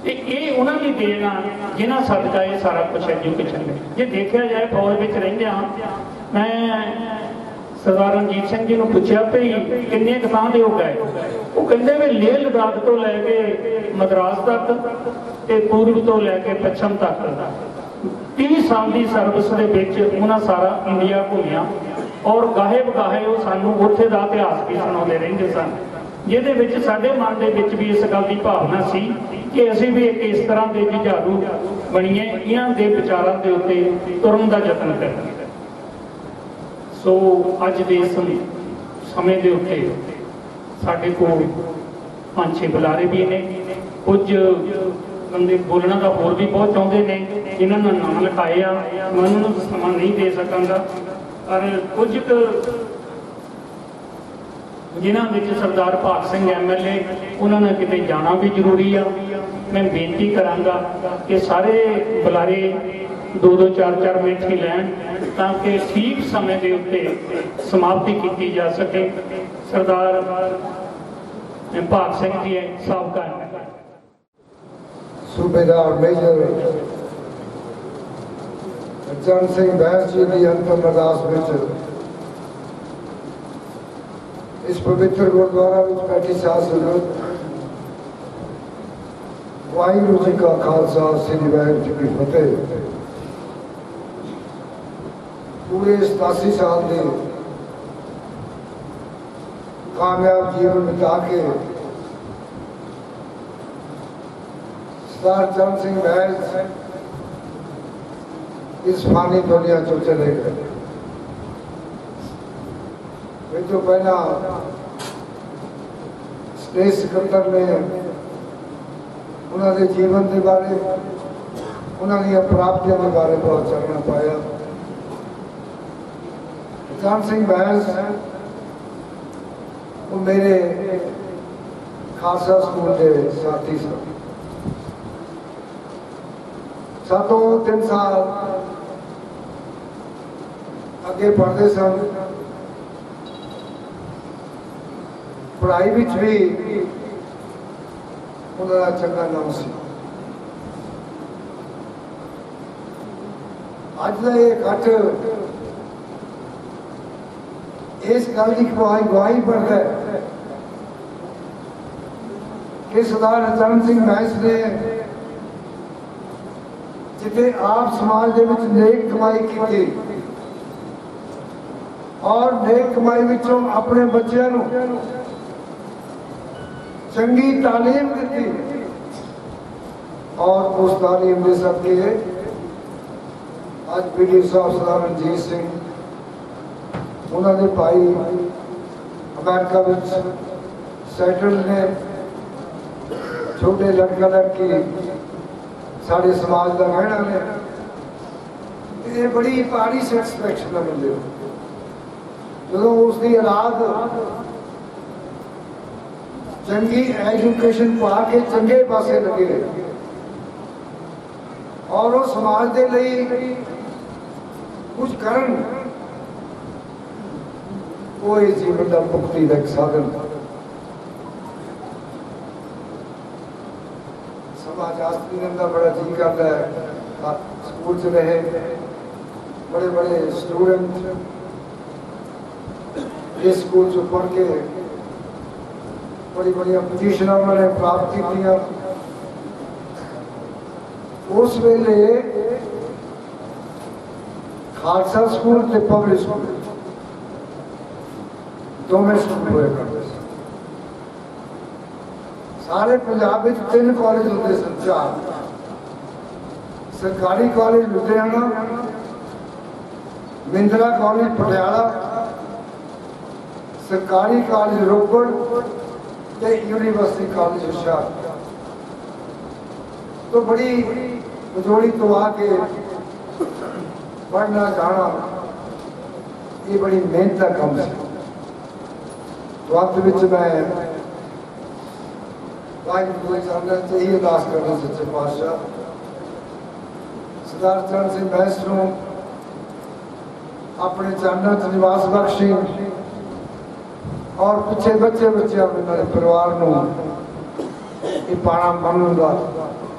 ਤੇ ਇਹ ਉਹਨਾਂ ਦੀ ਦੇਣ ਆ ਜਿਨ੍ਹਾਂ ਸਦਕਾ ਇਹ ਸਾਰਾ ਕੁਛ ਐਜੂਕੇਸ਼ਨ ਦੇ। ਜੇ ਦੇਖਿਆ ਜਾਏ ਫੌਜ ਵਿੱਚ ਰਹਿੰਦੇ ਆ, ਮੈਂ ਸਰਦਾਰ ਰਣਜੀਤ ਸਿੰਘ ਜੀ ਨੂੰ ਪੁੱਛਿਆ ਵੀ ਕਿੰਨੇ ਥਾਂ ਦੇ ਹੋ ਗਏ। ਉਹ ਕਹਿੰਦੇ ਵੀ ਲੇਹ ਲਦਾਖ ਤੋਂ ਲੈ ਕੇ ਮਦਰਾਸ ਤੱਕ ਤੇ ਪੂਰਬ ਤੋਂ ਲੈ ਕੇ ਪੱਛਮ ਤੱਕ 30 ਸਾਲ ਦੀ ਸਰਵਿਸ ਦੇ ਵਿੱਚ ਉਹਨਾਂ ਸਾਰਾ ਇੰਡੀਆ ਘੁੰਮਿਆ ਔਰ ਗਾਹੇ ਬਗਾਹੇ ਉਹ ਸਾਨੂੰ ਉੱਥੇ ਦਾ ਇਤਿਹਾਸ ਵੀ ਸੁਣਾਉਂਦੇ ਰਹਿੰਦੇ ਸਨ, ਜਿਹਦੇ ਵਿੱਚ ਸਾਡੇ ਮਨ ਦੇ ਵਿੱਚ ਵੀ ਇਸ ਗੱਲ ਦੀ ਭਾਵਨਾ ਸੀ ਕਿ ਅਸੀਂ ਵੀ ਇੱਕ ਇਸ ਤਰ੍ਹਾਂ ਦੇ ਜੁਝਾਰੂ ਬਣੀਏ, ਇਹਨਾਂ ਦੇ ਵਿਚਾਰਾਂ ਦੇ ਉੱਤੇ ਤੁਰਨ ਦਾ ਯਤਨ ਕਰੀਏ। ਸੋ ਅੱਜ ਦੇ ਸਮੇਂ ਦੇ ਉੱਤੇ ਸਾਡੇ ਕੋਲ 5-6 ਬੁਲਾਰੇ ਵੀ ਨੇ, ਕੁਝ ਬੰਦੇ ਬੋਲਣਾ ਦਾ ਹੋਰ ਵੀ ਬਹੁਤ ਚਾਹੁੰਦੇ ਨੇ, ਜਿਨ੍ਹਾਂ ਨੇ ਨਾਮ ਲਿਖਾਏ ਆ, ਮੈਂ ਉਹਨਾਂ ਨੂੰ ਸਮਾਂ ਨਹੀਂ ਦੇ ਸਕਾਂਗਾ। ਪਰ ਕੁਝ ਜਿਨ੍ਹਾਂ ਵਿੱਚ ਸਰਦਾਰ ਭਾਗ ਸਿੰਘ MLA, ਉਹਨਾਂ ਨੇ ਕਿਤੇ ਜਾਣਾ ਵੀ ਜ਼ਰੂਰੀ ਆ। ਮੈਂ ਬੇਨਤੀ ਕਰਾਂਗਾ ਕਿ ਸਾਰੇ ਬੁਲਾਰੇ 2-2 4-4 ਮਿੰਟ ਹੀ ਲੈਣ ਤਾਂ ਕਿ ਠੀਕ ਸਮੇਂ ਦੇ ਉੱਤੇ ਸਮਾਪਤੀ ਕੀਤੀ ਜਾ ਸਕੇ। ਸਰਦਾਰ ਭਾਗ ਸਿੰਘ ਜੀ ਸਾਬਕਾ सूबेदार मेजर चरण सिंह बैंस जी की अंतिम अरदास में इस पवित्र गुरुद्वारा में बैठी साध संगत वाहिगुरू जी का खालसा श्री वाहिगुरू जी की फतेह। पूरे 87 साल के कामयाब जीवन बिता के सरदार चरण सिंह बैंस इस फानी दुनिया चो चले गए। वे तो पहला स्टेट सेक्रेटरी ने उन्होंने जीवन के बारे उन्होंने प्राप्तियों के बारे बहुत जानना पाया। चरण सिंह बैंस वो मेरे खालसा स्कूल के साथी सन। सातों 3 साल अगे पढ़ते सन। पढ़ाई विच भी उन्होंने चंगा नाम सी। अज का ये इकट्ठ इस गल की गवाही बनता है कि सरदार चरण सिंह बैंस ने जिथे आप समाज के नेक कमाई की और नेक कमाई विचों अपने बच्चों को चंगी तालीम दी और उस तालीम के सबके अज पीडी साहब सरदार रणजीत सिंह उन्होंने भाई अमेरिका में सैटल ने। छोटे लड़का लड़की साढ़े समाज का रहना ने ये बड़ी भारी सैटिस्फैक्शन है बंदे जो उसकी औलाद चंगी एजुकेशन पा के चंगे पासे लगे और वो समाज के लिए कुछ करन वो इस जीवन का मुक्ति का एक साधन। समाज आस्तीन का बड़ा जी करता है स्कूल च रहे बड़े बड़े स्टूडेंट इस स्कूल च पढ़ के बड़ी बड़ी पोजिशन उन्होंने प्राप्त की। उस वेले खालसा स्कूल ते पब्लिक स्कूल दोवें स्कूल हुए करते सारे पंजाब में 3 कॉलेज होते सन। 4 सरकारी कॉलेज लुधियाना, मिंदरा कॉलेज पटियाला, सरकारी कॉलेज रोपड़ ते यूनिवर्सिटी कॉलेज हुशियारपुर। तो बड़ी बजोड़ी तो आके पढ़ना जाना ये बड़ी मेहनत का काम है। तो अंत विच मैं वाहिगुरू चाहिए अरदास करना सच्चे पातशाह सरदार चरण सिंह बैंस को अपने चरणों च निवास बख्शी और पिछे बच्चे मेरे परिवार को पाना मनन का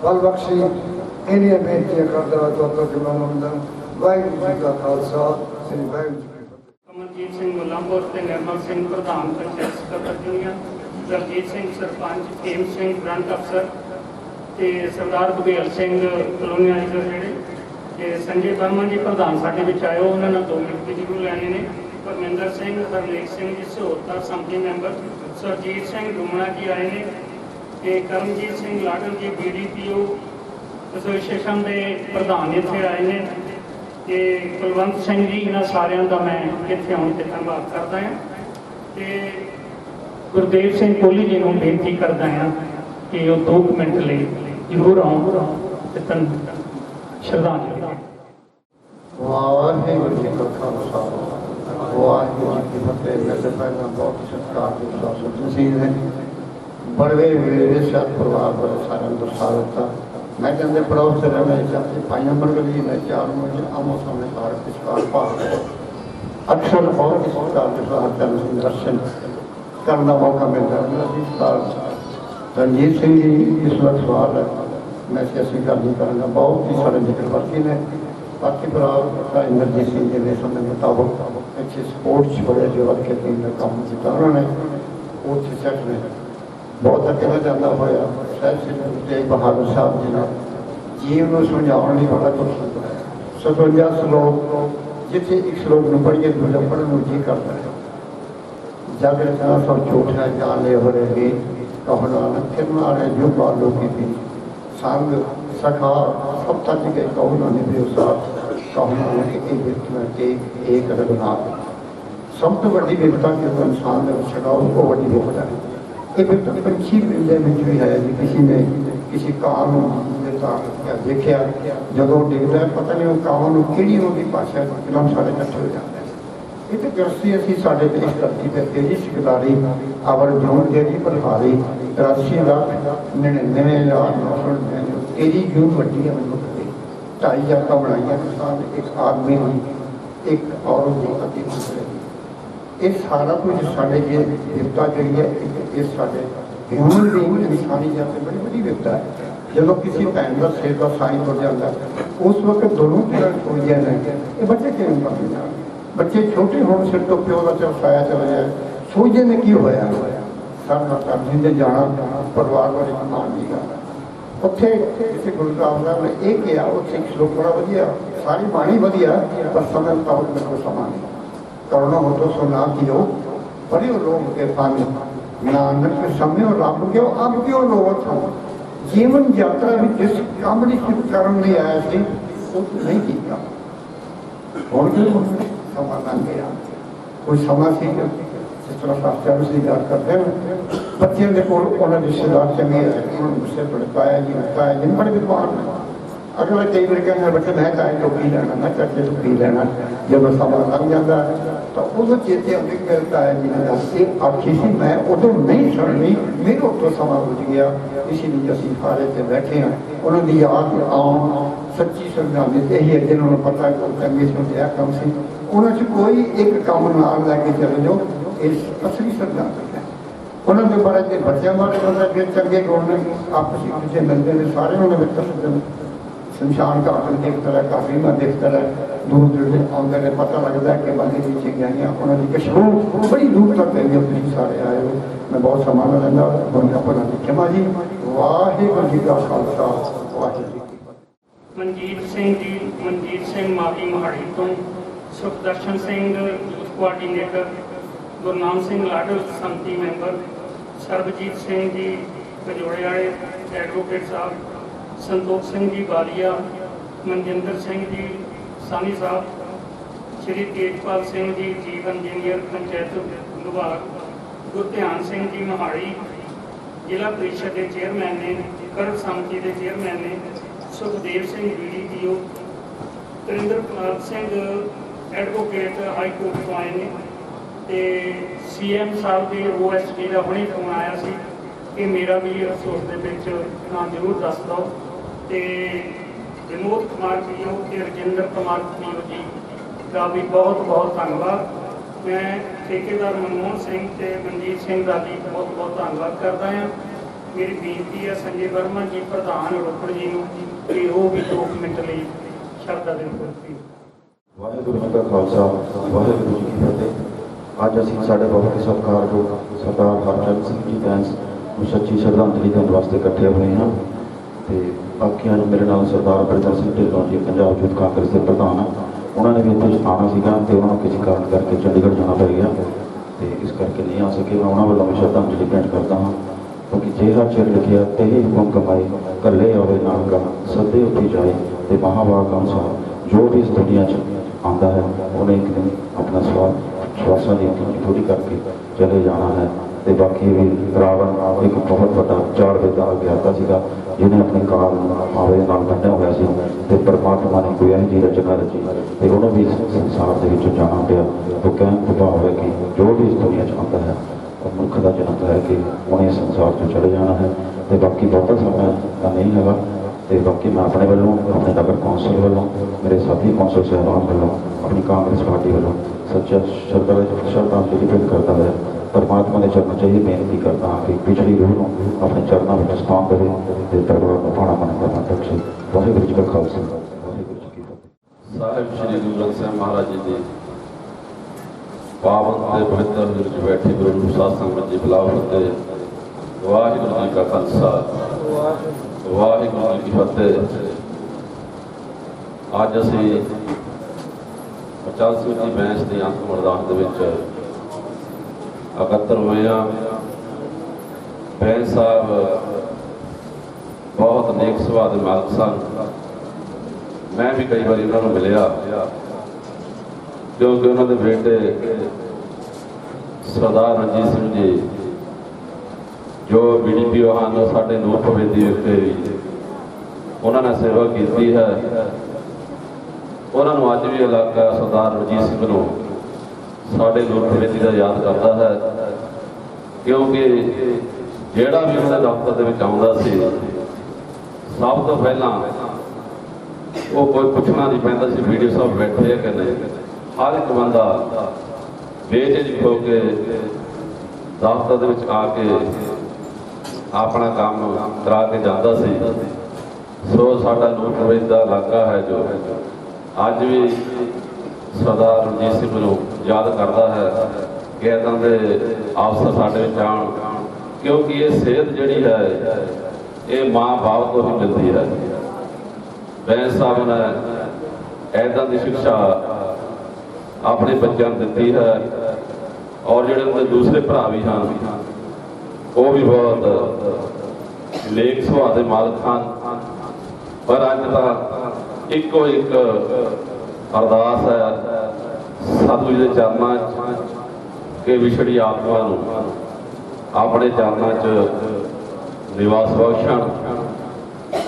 बल बख्शी इन्हीं बेनतियां करता हुआ वाहिगुरू जी का खालसा श्री वाहिगुरू जी की फतेह। अमरजीत सिंह मुलांपुर ते निर्मल सिंह प्रधान पंचायत सकੱਤਰ यूनियन, दलजीत सिंह सरपंच, खेम सिंह फ्रंट अफसर ते सरदार बघेल सिंह कलोनीआइजर जिहड़े संजय वर्मा जी प्रधान साडे विच आए उन्होंने 2 मिनट भी जरूर लैने ने। परमिंदर सिंह, हरनेक सिंह जी सहोता संमति मैंबर, सरजीत सिंह डुमना जी आए ने ते करमजीत सिंह लाडल जी BDPO एसोसीएशन के प्रधान इत्थे आए ने ते कुलवंत सिंह जी इन्हां सारियां दा मैं इत्थे आउण ते धन्नवाद करदा हां ते गुरदेव सिंह कोहली जी को बेनती करदा हां कि वो 2 मिनट लिए जरूर आउण ते श्रद्धांजलि। वाहिगुरू जी का खालसा वाहिगुरू जी की फतेह। मेरे पहला बहुत सत्कार के साथ तहसील है बड़े मेरे साथ परिवार बड़े सारे स्वागत था मैं कहते पड़ोस से रहने चाहते भाई नंबर गली में चार मुझे आमो सामने कार पिछकार भाग अक्सर बहुत इस प्रकार के दर्शन करने का मौका मिलता है। इस साल रणजीत सिंह जी इस वक्त सवाल है मैं सियासी गल नहीं करूँगा, बहुत ही सारे जिक्रवर्ती ने बाकी भरा इंद्रजीत सिंह जी ने समय मुताबिक अच्छे स्पोर्ट्स बड़े जो हल्के टीम का काम किया उन्होंने उत्थे सैट ने बहुत अकेला जाता होया शायद श्री गुरु तेग बहादुर साहब जी ने जीव को समझाने लिए बड़ा कुछ 57 श्लोक जिथे एक श्लोक में पढ़िए दूजा पढ़ने को जी करता है। जग रचना सब झूठा जान ले हो रहे कहो नानक फिर मारे जो बालों की भी संग सखा सब तक के कहो नानक भी साथ कहो नानक एक व्यक्ति एक रघुनाथ सब तो बड़ी विपता के इंसान ने छड़ाओ उसको बड़ी विपता है। एक पंछी पिंजरे में भी है जी किसी ने किसी कान देखा जो डिगता है पता नहीं वो कान कि उनकी भाषा एकदम सारे कट्ठे हो जाते हैं। ये तो गृहस्थी असी साढ़े इस धरती पर तेजी सिखलारी अवर जून तेजी प्रभारी 83,99,999 तेजी जून वड्डी है मनुख की 2.5 जाता बनाई किसान एक आदमी की एक औरत की अति दूसरे ये सारा कुछ साढ़े ये विपता जी है ये साढ़े ह्यूमन बीइंग इंसानी जाते बड़ी बड़ी विपता है। जब किसी भैन का सिर का साइन हो जाता है उस वक्त दोनों तरह सोचिया ने ये बच्चे क्यों करते हैं बच्चे छोटे होने सिर तो प्यो का चौसाया चला जाए सोचिए ने की होया सब जिंदे जाना परिवार वाले मान नहीं करना उत्थे किसी गुरु रामदास ने एक किया उत्थे एक श्लोक बड़ा वधिया सारी बाणी वधिया पर समय मुताबिक मेरे को समा नहीं करना हो तो सुना कियो बड़े लोग के पानी नानक समय और रब क्यों अब क्यों लोग था जीवन यात्रा में जिस काम की करने लिए आया थे वो नहीं किया और समा लग गया कोई समा सी जिस तरह शास्त्र से याद करते हैं बच्चे को रिश्तेदार चंगे उन्होंने गुस्से भड़काया जी बताया जिन बड़े विद्वान अगला कई बार कहना बच्चे मैं चाहे तो पी लेना मैं चाहे तो पी लेना जब समा लग जाता है तो उदो चेते आते कहता है जी ने आखी सी मैं उदो नहीं सुननी मेरे उतो समा बुझ गया इसीलिए असी सारे से बैठे हैं उन्होंने याद आम सच्ची समझाने यही है जिन्होंने पता है कोई चंगे सुनते कम से उन्होंने कोई एक काम नाल लैके चले जाओ इस असली समझाते हैं उन्होंने बड़ा जो बच्चों बारे पता फिर चंगे गुण ने आपस में मिलते हैं सारे उन्होंने दसते शमशान घाट देखता रहा काफी में देखता रहा दूर दूर आते रहे पता लगता है कि बंदे की चंगाइयाँ उन्होंने कशबू बड़ी दूर तक गई तुम सारे आए हो मैं बहुत समान रहना बंदा भला क्षमा जी वाहिगुरू जी का खालसा वाहिगुरू मनजीत सिंह मावी महाड़ी तो सुखदर्शन सिंह यूथ कोआर्ਡੀਨੇਟਰ गुरनाम सिंह लाडल संमति मैंबर सरबजीत सिंह जी कजोड़े वाले एडवोकेट साहब संतोख सिंह जी बालिया मनजिंदर सिंह जी सानी साहब श्री तेजपाल सिंह जी चीफ इंजीनियर पंचायत विभाग गुरध्यान सिंह जी महाड़ी जिला परिषद के चेयरमैन ने करड़ समिति के चेयरमैन ने Sukhdev Singh BDPO Tarinder Kumar Singh advocate high court तो आए ने तो CM साहब के OSD का हुणे फोन आया सी कि मेरा भी अफसोस के नाम जरूर दस दो तो विनोद कुमार PO ते रजिंदर कुमार PO जी का भी बहुत बहुत धन्यवाद। मैं ठेकेदार मनमोहन सिंह ते मनजीत सिंह का भी बहुत बहुत धन्यवाद करता हाँ। मेरी बेनती है संजय वर्मा जी प्रधान रोपड़ जी को कि वो भी 2 मिनट लिए शब्द दें। वाहिगुरू जी का खालसा वाहिगुरू जी की फतेह। अज असीं साडे बहुत ही सत्कारयोग सरदार हरचंद सिंह जी बैंस ਨੂੰ सच्ची श्रद्धांजलि देने वास्ते इकट्ठे हुए हैं तो बाकियों मेरे नाल सरदार बलजिंदर सिंह ढिल्लों जी पंजाब यूथ कांग्रेस के प्रधान उन्होंने भी इतने आना सीगा तो उन्होंने किसी कारण करके चंडीगढ़ जाना पड़ गया तो इस करके नहीं आ सके मैं उन्होंने वालों भी श्रद्धांजलि भेंट करता हाँ क्योंकि जेहा चिर लिखिया ते ही हुक्म कमाई कले आवे नानका सदे उठी जाए तो महाभाग अनुसार जो भी इस दुनिया आता है उन्हें एक दिन अपना श्वासा की पूरी करके चले जाना है। तो बाकी भी रावण एक बहुत बड़ा चार वेदा अज्ञाता सीगा जिन्हें अपने काल आवे नाल बन्निया हुआ सी ते परमात्मा ने कोई ऐसी रचना रची तो उन्होंने भी इस संसार के विच जाना पिया। तो कहने का भाव है कि जो भी इस दुनिया आता है और मनुख का जन्म है कि उन्हें संसार से चले जाना है। तो बाकी बहुता समय का नहीं है ਤੇ ਬਾਕੀ ਮੈਂ ਆਪਣੇ ਵੱਲੋਂ, ਆਪਣੇ ਨਗਰ ਕੌਂਸਲ ਵੱਲੋਂ, ਮੇਰੇ ਸਾਥੀ ਕੌਂਸਲ ਸਾਹਿਬਾਨ ਵੱਲੋਂ, ਆਪਣੀ ਕਾਂਗਰਸ ਪਾਰਟੀ ਵੱਲੋਂ ਸੱਚਾ ਸ਼ਰਧਾਂਜਲੀ ਭੇਟ ਕਰਦਾ ਹੈ। ਪਰਮਾਤਮਾ ਦੇ ਚਰਨਾਂ 'ਚ ਇਹ ਬੇਨਤੀ ਕਰਦਾ ਹਾਂ ਕਿ ਪਿਛਲੀ ਰੂਹ ਨੂੰ ਆਪਣੇ ਚਰਨਾਂ ਵਿੱਚ ਸਥਾਨ ਦੇਵੇ ਤੇ ਦਰਬਾਰ ਨੂੰ ਭਾਣਾ ਮੰਨਦਾ ਹਾਂ। ਬਖਸ਼ੇ। ਵਾਹਿਗੁਰੂ ਜੀ ਕਾ ਖਾਲਸਾ, ਵਾਹਿਗੁਰੂ ਜੀ ਕੀ ਫਤਿਹ। ਸਾਹਿਬ ਸ੍ਰੀ ਗੁਰੂ ਗ੍ਰੰਥ ਸਾਹਿਬ ਮਹਾਰਾਜ ਜੀ ਦੀ ਪਾਵਨ ਤੇ ਪਵਿੱਤਰ ਹਜ਼ੂਰ 'ਚ ਬੈਠੇ ਗੁਰੂ ਨੂੰ ਸਾਧ ਸੰਗਤ ਜੀ ਬੁਲਾਓ ਤੇ ਵਾਹਿਗੁਰੂ ਜੀ ਕਾ ਖਾਲਸਾ, ਵਾਹਿਗੁਰੂ ਜੀ ਕੀ ਫਤਿਹ। ਅੱਜ ਅਸੀਂ 50ਵੀਂ ਬੈਂਚ ਦੀ ਅੰਤਿਮ ਅਰਦਾਸ ਦੇ ਵਿੱਚ ਇਕੱਤਰ ਹੋਏ ਹਾਂ। ਬੈਂਸ ਸਾਹਿਬ ਬਹੁਤ ਨੇਕ ਸੁਭਾਅ ਦੇ ਮਾਲਕ ਸਨ। ਮੈਂ ਵੀ ਕਈ ਵਾਰੀ ਉਹਨਾਂ ਨੂੰ ਮਿਲਿਆ ਕਿਉਂਕਿ ਉਹਨਾਂ ਦੇ ਬੇਟੇ ਸਰਦਾਰ ਰਣਜੀਤ ਸਿੰਘ ਜੀ ਜੋ BDPO ਹਨ, ਸਾਡੇ ਨੂਰ ਭਵੇਦੀ ਵਿਖੇ ਵੀ ਉਹਨਾਂ ਨੇ ਸੇਵਾ ਕੀਤੀ ਹੈ। ਉਹਨਾਂ ਨੂੰ ਅੱਜ ਵੀ ਇਲਾਕਾ ਸਰਦਾਰ ਰਣਜੀਤ ਸਿੰਘ ਨੂੰ ਸਾਡੇ ਨੂਰ ਭਵੇਦੀ ਦਾ ਯਾਦ ਕਰਦਾ ਹੈ, ਕਿਉਂਕਿ ਜਿਹੜਾ ਵੀ ਉਹਨਾਂ ਦੇ ਦਫ਼ਤਰ ਦੇ ਵਿੱਚ ਆਉਂਦਾ ਸੀ ਸਭ ਤੋਂ ਪਹਿਲਾਂ ਉਹ ਕੋਈ ਪੁੱਛਣਾ ਨਹੀਂ ਪੈਂਦਾ ਸੀ ਵੀਡੀਓ ਸਾਹਿਬ ਬੈਠੇ ਹੈ ਕਿ ਨਹੀਂ। ਹਰ ਇੱਕ ਬੰਦਾ ਬੇਝਿਜਕ ਹੋ ਕੇ ਦਫ਼ਤਰ ਦੇ ਵਿੱਚ ਆ ਕੇ ਆਪਣਾ ਕੰਮ ਕਰਾ ਕੇ ਜਾਂਦਾ ਸੀ। ਸੋ ਸਾਡਾ ਨੂਰ ਭਵੇਦੀ ਦਾ ਇਲਾਕਾ ਹੈ ਜੋ ਅੱਜ ਵੀ ਸਰਦਾਰ ਰਣਜੀਤ ਸਿੰਘ ਨੂੰ ਯਾਦ ਕਰਦਾ ਹੈ ਕਿ ਇੱਦਾਂ ਦੇ ਅਫਸਰ ਸਾਡੇ ਵਿੱਚ ਆਉਣ, ਕਿਉਂਕਿ ਇਹ ਸਿਹਤ ਜਿਹੜੀ ਹੈ ਇਹ ਮਾਂ ਬਾਪ ਤੋਂ ਹੀ ਮਿਲਦੀ ਹੈ। ਬੈਂਸ ਸਾਹਿਬ ਨੇ ਇੱਦਾਂ ਦੀ ਸਿੱਖਿਆ ਆਪਣੇ ਬੱਚਿਆਂ ਨੂੰ ਦਿੱਤੀ ਹੈ ਔਰ ਜਿਹੜੇ ਉਹਦੇ ਦੂਸਰੇ ਭਰਾ ਵੀ ਹਨ ਉਹ ਵੀ ਬਹੁਤ ਨੇਕ ਸੁਭਾਅ ਦੇ ਮਾਲਕ ਹਨ। ਪਰ ਅੱਜ ਦਾ ਇੱਕੋ ਇੱਕ ਅਰਦਾਸ ਹੈ ਸਤਿਗੁਰੂ ਦੇ ਚਰਨਾਂ 'ਚ ਕਿ ਵਿਛੜੀ ਆਤਮਾ ਨੂੰ ਆਪਣੇ ਚਰਨਾਂ 'ਚ ਨਿਵਾਸ ਬਖਸ਼ਣ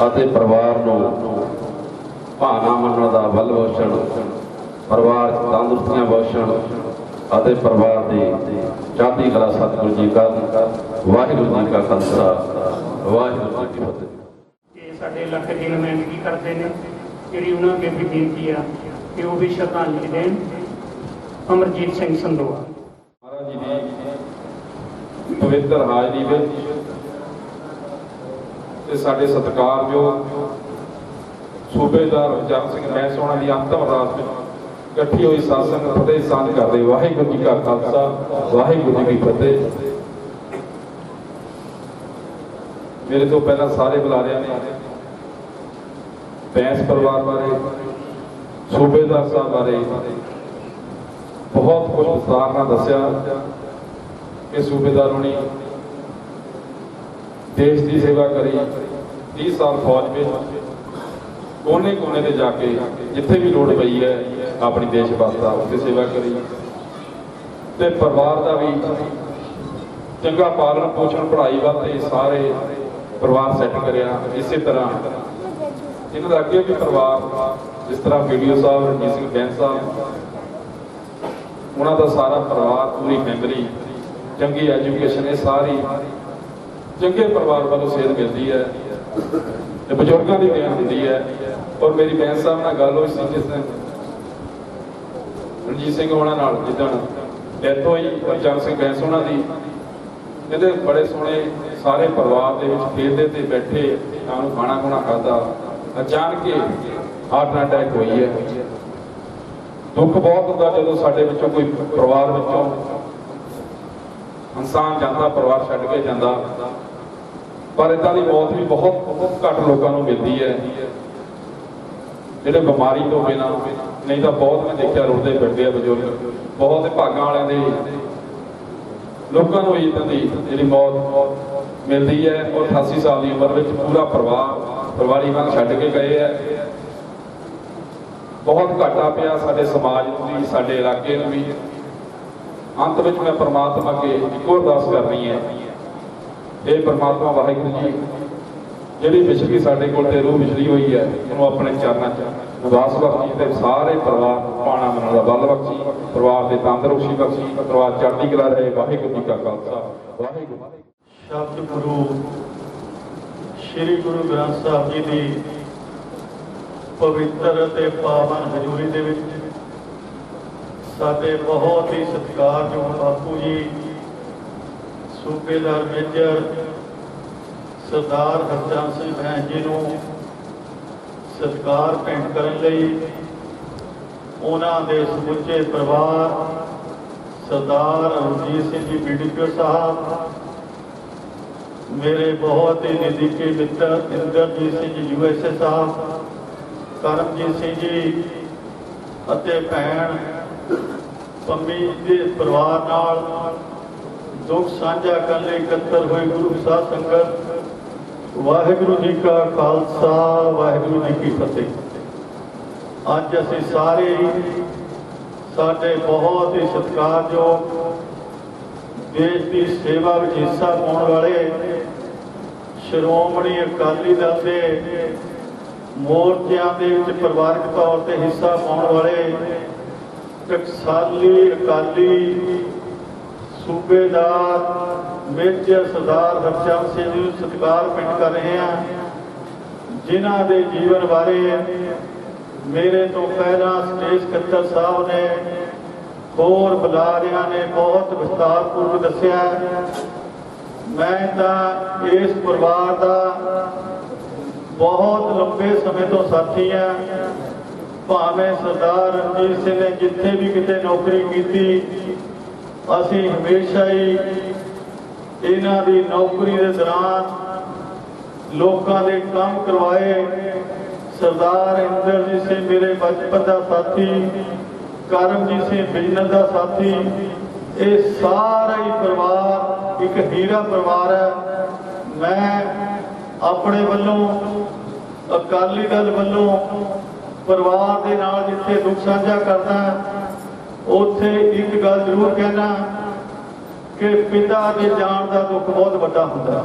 ਅਤੇ ਪਰਿਵਾਰ ਨੂੰ ਭਾਣਾ ਮੰਨਣ ਦਾ ਬਲ ਬਖਸ਼ਣ, ਪਰਿਵਾਰ 'ਚ ਤੰਦਰੁਸਤੀਆਂ ਬਖਸ਼ਣ ਅਤੇ ਪਰਿਵਾਰ ਦੀ ਚੜ੍ਹਦੀ ਕਲਾ ਸਤਿਗੁਰੂ ਜੀ ਕਰਨ। ਵਾਹਿਗੁਰੂ ਜੀ ਕਾ ਖਾਲਸਾ, ਵਾਹਿਗੁਰੂ ਜੀ ਕੀ ਫਤਿਹ। ਇਹ ਸਾਡੇ ਇਲਾਕੇ ਦੀ ਨੁਮਾਇੰਦਗੀ ਕਰਦੇ ਨੇ, ਜਿਹੜੀ ਉਹਨਾਂ ਅੱਗੇ ਵੀ ਬੇਨਤੀ ਆ ਕਿ ਉਹ ਵੀ ਸ਼ਰਧਾਂਜਲੀ ਦੇਣ। ਅਮਰਜੀਤ ਸਿੰਘ ਸੰਦੋਆ ਮਹਾਰਾਜ ਜੀ ਦੀ ਪਵਿੱਤਰ ਹਾਜ਼ਰੀ ਵਿੱਚ ਤੇ ਸਾਡੇ ਸਤਿਕਾਰਯੋਗ ਸੂਬੇਦਾਰ ਜਗਤ ਸਿੰਘ ਬੈਂਸ ਹੋਣਾ ਦੀ ਅੰਤਮ ਅਰਦਾਸ ਵਿੱਚ ਇਕੱਠੀ ਹੋਈ ਸਾਧ ਸੰਗਤ ਫਤਿਹ ਸਾਂਝ ਕਰਦੇ। ਵਾਹਿਗੁਰੂ ਜੀ ਕਾ ਖਾਲਸਾ, ਵਾਹਿਗੁਰੂ ਜੀ ਕੀ ਫਤਿਹ। ਮੇਰੇ ਤੋਂ ਪਹਿਲਾਂ ਸਾਰੇ ਬੁਲਾਰਿਆਂ ਨੇ ਬੈਂਸ ਪਰਿਵਾਰ ਬਾਰੇ, ਸੂਬੇਦਾਰ ਸਾਹਿਬ ਬਾਰੇ ਬਹੁਤ ਕੁਝ ਵਿਸਥਾਰ ਨਾਲ ਦੱਸਿਆ ਕਿ ਸੂਬੇਦਾਰ ਹੋਣੀ ਦੇਸ਼ ਦੀ ਸੇਵਾ ਕਰੀ। 30 ਸਾਲ ਫੌਜ ਵਿੱਚ ਕੋਨੇ-ਕੋਨੇ ਤੇ ਜਾ ਕੇ ਜਿੱਥੇ ਵੀ ਲੋੜ ਪਈ ਹੈ ਆਪਣੀ ਦੇਸ਼ ਵਾਸਤੇ ਉੱਥੇ ਸੇਵਾ ਕਰੀ ਤੇ ਪਰਿਵਾਰ ਦਾ ਵੀ ਚੰਗਾ ਪਾਲਣ ਪੋਸ਼ਣ ਪੜ੍ਹਾਈ ਵਾਸਤੇ ਸਾਰੇ ਪਰਿਵਾਰ ਸੈੱਟ ਕਰਿਆ। ਇਸੇ ਤਰ੍ਹਾਂ ਇਹਨਾਂ ਦਾ ਅੱਗੇ ਵੀ ਪਰਿਵਾਰ ਜਿਸ ਤਰ੍ਹਾਂ BDO ਸਾਹਿਬ ਰਣਜੀਤ ਸਿੰਘ ਬੈਂਸ ਸਾਹਿਬ ਉਹਨਾਂ ਦਾ ਸਾਰਾ ਪਰਿਵਾਰ, ਪੂਰੀ ਫੈਮਿਲੀ, ਚੰਗੀ ਐਜੂਕੇਸ਼ਨ, ਇਹ ਸਾਰੀ ਚੰਗੇ ਪਰਿਵਾਰ ਵੱਲੋਂ ਸੇਧ ਮਿਲਦੀ ਹੈ ਤੇ ਬਜ਼ੁਰਗਾਂ ਦੀ ਦੇਣ ਹੁੰਦੀ ਹੈ। ਔਰ ਮੇਰੀ ਬੈਂਸ ਸਾਹਿਬ ਨਾਲ ਗੱਲ ਹੋਈ ਸੀ ਜਿਸ ਦਿਨ ਰਣਜੀਤ ਸਿੰਘ ਹੋਣਾ ਨਾਲ, ਜਿੱਦਣ ਡੈਥ ਹੋਈ ਜਗਤ ਸਿੰਘ ਬੈਂਸ ਹੋਣਾ ਦੀ, ਇਹਦੇ ਬੜੇ ਸੋਹਣੇ ਸਾਰੇ ਪਰਿਵਾਰ ਦੇ ਵਿੱਚ ਖੇਡਦੇ ਤੇ ਬੈਠੇ ਤਾਂ ਨੂੰ ਖਾਣਾ ਖੁਣਾ ਖਾਦਾ, ਅਚਾਨਕ ਹਾਰਟ ਅਟੈਕ ਹੋਈ ਹੈ। ਦੁੱਖ ਬਹੁਤ ਹੁੰਦਾ ਜਦੋਂ ਸਾਡੇ ਵਿੱਚੋਂ ਕੋਈ ਪਰਿਵਾਰ ਵਿੱਚੋਂ ਇਨਸਾਨ ਜਾਂਦਾ, ਪਰਿਵਾਰ ਛੱਡ ਕੇ ਜਾਂਦਾ, ਪਰ ਇਦਾਂ ਦੀ ਮੌਤ ਵੀ ਬਹੁਤ ਘੱਟ ਲੋਕਾਂ ਨੂੰ ਮਿਲਦੀ ਹੈ ਜਿਹੜੇ ਬਿਮਾਰੀ ਤੋਂ ਬਿਨਾਂ। ਨਹੀਂ ਤਾਂ ਬਹੁਤ ਮੈਂ ਦੇਖਿਆ ਰੁਲਦੇ ਫਿਰਦੇ ਆ ਬਜ਼ੁਰਗ, ਬਹੁਤ ਭਾਗਾਂ ਵਾਲਿਆਂ ਦੇ ਲੋਕਾਂ ਨੂੰ ਇਦਾਂ ਦੀ ਜਿਹੜੀ ਮੌਤ ਮਿਲਦੀ ਹੈ। ਔਰ 88 ਸਾਲ ਦੀ ਉਮਰ ਵਿੱਚ ਪੂਰਾ ਪਰਿਵਾਰੀ ਵਾਂਗ ਛੱਡ ਕੇ ਗਏ ਹੈ। ਬਹੁਤ ਘਾਟਾ ਪਿਆ ਸਾਡੇ ਸਮਾਜ ਨੂੰ ਵੀ, ਸਾਡੇ ਇਲਾਕੇ ਨੂੰ ਵੀ। ਅੰਤ ਵਿੱਚ ਮੈਂ ਪਰਮਾਤਮਾ ਅੱਗੇ ਇੱਕੋ ਅਰਦਾਸ ਕਰਨੀ ਹੈ, ਇਹ ਪਰਮਾਤਮਾ ਵਾਹਿਗੁਰੂ ਜੀ ਜਿਹੜੀ ਵਿਛੜੀ ਸਾਡੇ ਕੋਲ ਤੇ ਰੂਹ ਵਿਛੜੀ ਹੋਈ ਹੈ ਉਹਨੂੰ ਆਪਣੇ ਚਰਨਾਂ 'ਚ ਨਿਵਾਸ ਬਖਸ਼ੀ ਤੇ ਸਾਰੇ ਪਰਿਵਾਰ ਪਾਣਾ ਮੰਨਣ ਦਾ ਬਲ ਬਖਸ਼ੀ, ਪਰਿਵਾਰ ਦੇ ਤੰਦਰੁਸਤੀ ਬਖਸ਼ੀ, ਪਰਿਵਾਰ ਚੜ੍ਹਦੀ ਕਲਾ ਰਹੇ। ਵਾਹਿਗੁਰੂ ਜੀ ਕਾ ਖਾਲਸਾ, ਵਾਹਿਗੁਰੂ। ਸ਼ਬਦ ਗੁਰੂ श्री गुरु ग्रंथ साहब जी की पवित्र ते पावन हजूरी दे विच साडे बहुत ही सत्कारयोग बापू जी सूबेदार मेजर सरदार हरचंद सिंह भैन जी नूं सत्कार भेंट करन लई उन्हां दे समुचे परिवार सरदार रਣਜੀਤ सिंह जी BDPO साहब, मेरे बहुत ही नज़दीकी मित्र इंद्रजीत सिंह जी USA साहब, करमजीत सिंह जी ਅਤੇ ਭੈਣ ਪੰਮੀ ਦੇ ਪਰਿਵਾਰ ਨਾਲ ਦੁੱਖ ਸਾਂਝਾ ਕਰਨ ਲਈ ਇਕੱਤਰ ਹੋਈ ਗੁਰੂ ਸਾਧ ਸੰਗਤ, ਵਾਹਿਗੁਰੂ ਜੀ ਕਾ ਖਾਲਸਾ ਵਾਹਿਗੁਰੂ ਜੀ ਕੀ ਫਤਿਹ। ਅੱਜ ਅਸੀਂ ਸਾਰੇ ਸਾਡੇ ਬਹੁਤ ਹੀ ਸਤਿਕਾਰਯੋਗ ਦੇਸ਼ ਦੀ ਸੇਵਾ ਵਿੱਚ ਹਿੱਸਾ ਪਾਉਣ ਵਾਲੇ ਸ਼੍ਰੋਮਣੀ ਅਕਾਲੀ ਦਲ ਦੇ ਮੋਰਚਿਆਂ ਦੇ ਵਿੱਚ ਪਰਿਵਾਰਕ ਤੌਰ ਤੇ ਹਿੱਸਾ ਪਾਉਣ ਵਾਲੇ ਟਕਸਾਲੀ ਅਕਾਲੀ सूबेदार मेजर सरदार हरचंद सिंह जी सत्कार भेंट कर रहे हैं, जिन्हां दे जीवन बारे मेरे तो पहला स्टेज सकत्तर साहब ने होर बुलारियां ने बहुत विस्तारपूर्वक दस्सिया। मैं तां इस परिवार का बहुत लंबे समय तो साथी है। भावें सरदार रणजीत सिंह ने जिथे भी किते नौकरी की, ਅਸੀਂ हमेशा ही इन्हां दी नौकरी के दौरान लोगों के काम करवाए। सरदार इंद्रजीत सिंह मेरे बचपन का साथी, करमजीत सिंह बिजनेस का साथी, ये सारा ही परिवार एक हीरा परिवार है। मैं अपने वलों अकाली दल वलों परिवार के नाल जिथे दुख साझा करता उत्थे एक गल जरूर कहना कि पिता के जान का दुख बहुत बड़ा होता,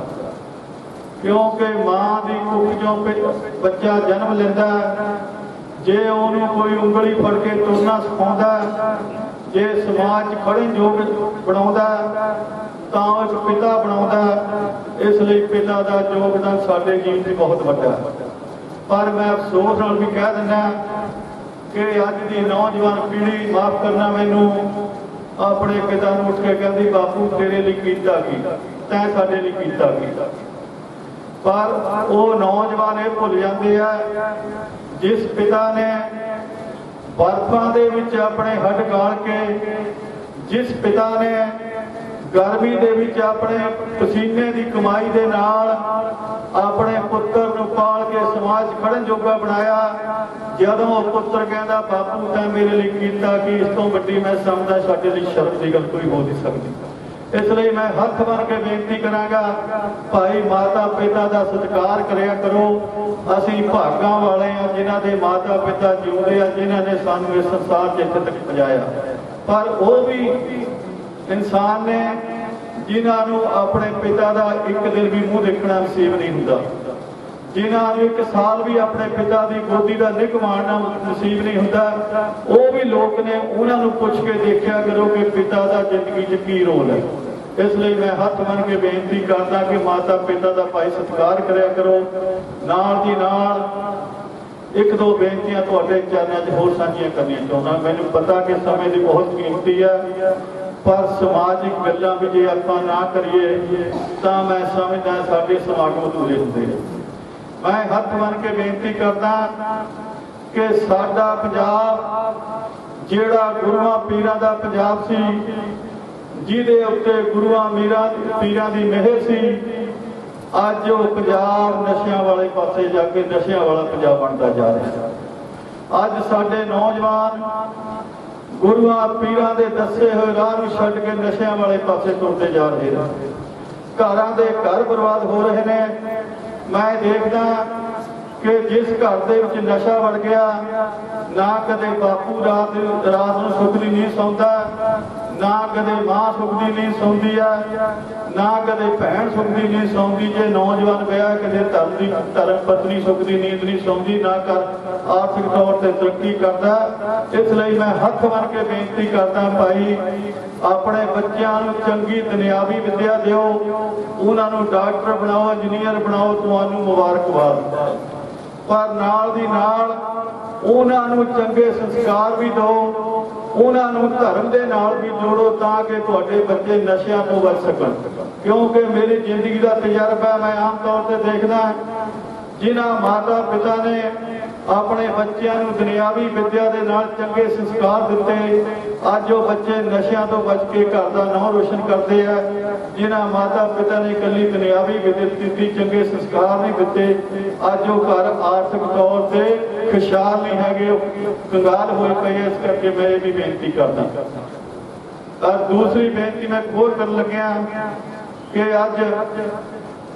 क्योंकि माँ की कुख चों बच्चा जन्म लेंदा, जे उन्होंने कोई उंगली फड़ के तुरना सिखाता, जे समाज खड़न योग बनाता तो एक पिता बनाता। इसलिए पिता का योगदान साडे जीवन में बहुत बड़ा। पर मैं अफसोस नाल भी कह दिना कि अज की नौजवान पीढ़ी, माफ करना मैनू, अपने पिता उठ के कहती बापू तेरे लिए कीता की, तैं साडे लिए कीता की। पर वो नौजवान ये भुल जाते हैं जिस पिता ने बर्फां दे विच अपने हड गाल के, जिस पिता ने गर्मी दे विच अपने पसीने की कमाई दे नाल अपने पुत्र नूं पाल के समाज खड़न जोगा बनाया। जदों पुत्र कहता बापू तैं मेरे लिए कीता कि, इस तो वड्डी मैं समझदा साडे लिए शर्म की गल कोई हो नहीं सकती। इसलिए मैं हथ बन के बेनती करांगा, भाई माता पिता का सत्कार करिया करो। असीं भागां वाले हां जिन्हां दे माता पिता जिउंदे आ, जिन्हां ने सानूं इस संसार 'च इत्थे तक पहुंचाया। पर वो भी इंसान ने जिन्होंने अपने पिता का एक दिन भी मुँह देखना नसीब नहीं होता, जिन्होंने एक साल भी अपने पिता की गोदी का निग मारना नसीब नहीं होता, वो भी लोग ने उन्होंने पूछ के देखा करो कि पिता का जिंदगी च की रोल है। इसलिए मैं हथ बन के बेनती करता कि माता पिता का भाई सत्कार कराया करो। नाल दी नाल एक दो बेनतियां तुहाडे चरणों च होर साझियां करनियां चाहुंदा। मैनूं पता कि समय की बहुत कीमती है, पर समाजिक गल्लां भी जे आपां ना करिए तो मैं समझदा साडे समागम अधूरे हुंदे। मैं हथ बन के बेनती करदा कि साडा पंजाब जिहड़ा गुरुआं पीरां दा पंजाब सी, जिहदे उत्ते गुरुआं पीरां दी मेहर सी, अज वो पंजाब नशियां वाले पासे जाके नशियां वाला पंजाब बनता जा रहा है। अज साडे नौजवान गुरुआं पीरां दे दसे हुए राह नूं छड्ड के नशियां वाले पासे तुरते जा रहे हैं। घरां दे घर बर्बाद हो रहे हैं। मैं देखदा कि जिस घर दे विच नशा वड़ गया, ना कदे बापू रात नूं सुखदी नहीं सौंदा, ਨਾ ਕਦੇ ਮਾਂ ਸੁਖਦੀ ਨੀਂਦ ਸੌਂਦੀ ਹੈ, ਨਾ ਕਦੇ ਭੈਣ ਸੁਖਦੀ ਨੀਂਦ ਸੌਂਦੀ। ਜੇ ਨੌਜਵਾਨ ਵਿਆਹ ਕਦੇ ਧਰਮ ਪਤਨੀ ਸੁਖਦੀ ਨੀਂਦ ਨਹੀਂ ਸੌਂਦੀ, ਨਾ ਕਰ ਆਰਥਿਕ ਤੌਰ ਤੇ ਤਰੱਕੀ ਕਰਦਾ। ਇਸ ਲਈ ਮੈਂ ਹੱਥ ਬੰਨ੍ਹ ਕੇ ਬੇਨਤੀ ਕਰਦਾ, ਭਾਈ ਆਪਣੇ ਬੱਚਿਆਂ ਨੂੰ ਚੰਗੀ ਦੁਨਿਆਵੀ ਵਿੱਦਿਆ ਦਿਓ, ਉਹਨਾਂ ਨੂੰ ਡਾਕਟਰ ਬਣਾਓ, ਇੰਜੀਨੀਅਰ ਬਣਾਓ, ਤੁਹਾਨੂੰ ਮੁਬਾਰਕਬਾਦ। ਪਰ ਨਾਲ ਦੀ ਨਾਲ ਉਹਨਾਂ ਨੂੰ ਚੰਗੇ ਸੰਸਕਾਰ ਵੀ ਦਿਓ, ਉਹਨਾਂ ਨੂੰ ਧਰਮ ਦੇ ਨਾਲ ਵੀ ਜੋੜੋ, ਤਾਂ ਕਿ ਤੁਹਾਡੇ ਬੱਚੇ ਨਸ਼ਿਆਂ ਤੋਂ ਬਚ ਸਕਣ। ਕਿਉਂਕਿ ਮੇਰੀ ਜ਼ਿੰਦਗੀ ਦਾ ਤਜਰਬਾ, ਮੈਂ ਆਮ ਤੌਰ ਤੇ ਦੇਖਦਾ ਜਿਨ੍ਹਾਂ ਮਾਤਾ ਪਿਤਾ ਨੇ ਆਪਣੇ ਬੱਚਿਆਂ ਨੂੰ ਦੁਨਿਆਵੀ ਵਿੱਦਿਆ ਦੇ ਨਾਲ ਚੰਗੇ ਸੰਸਕਾਰ ਦਿੱਤੇ, ਅੱਜ ਉਹ ਬੱਚੇ ਨਸ਼ਿਆਂ ਤੋਂ ਬਚ ਕੇ ਘਰ ਦਾ ਨਾਮ ਰੋਸ਼ਨ ਕਰਦੇ ਆ। ਜਿਨ੍ਹਾਂ ਮਾਤਾ ਪਿਤਾ ਨੇ ਇਕੱਲੀ ਦੁਨਿਆਵੀ ਵਿੱਦਿਆ ਦਿੱਤੀ, ਚੰਗੇ ਸੰਸਕਾਰ ਨਹੀਂ ਦਿੱਤੇ, ਅੱਜ ਉਹ ਘਰ ਆਰਥਿਕ ਤੌਰ ਤੇ ਖੁਸ਼ਹਾਲ ਨਹੀਂ ਹੈਗੇ, ਕੰਗਾਲ ਹੋਏ ਪਏ। ਇਸ ਕਰਕੇ ਮੈਂ ਇਹ ਵੀ ਬੇਨਤੀ ਕਰਦਾ। ਤਾਂ ਦੂਸਰੀ ਬੇਨਤੀ ਮੈਂ ਹੋਰ ਕਰਨ ਲੱਗਿਆ ਕਿ ਅੱਜ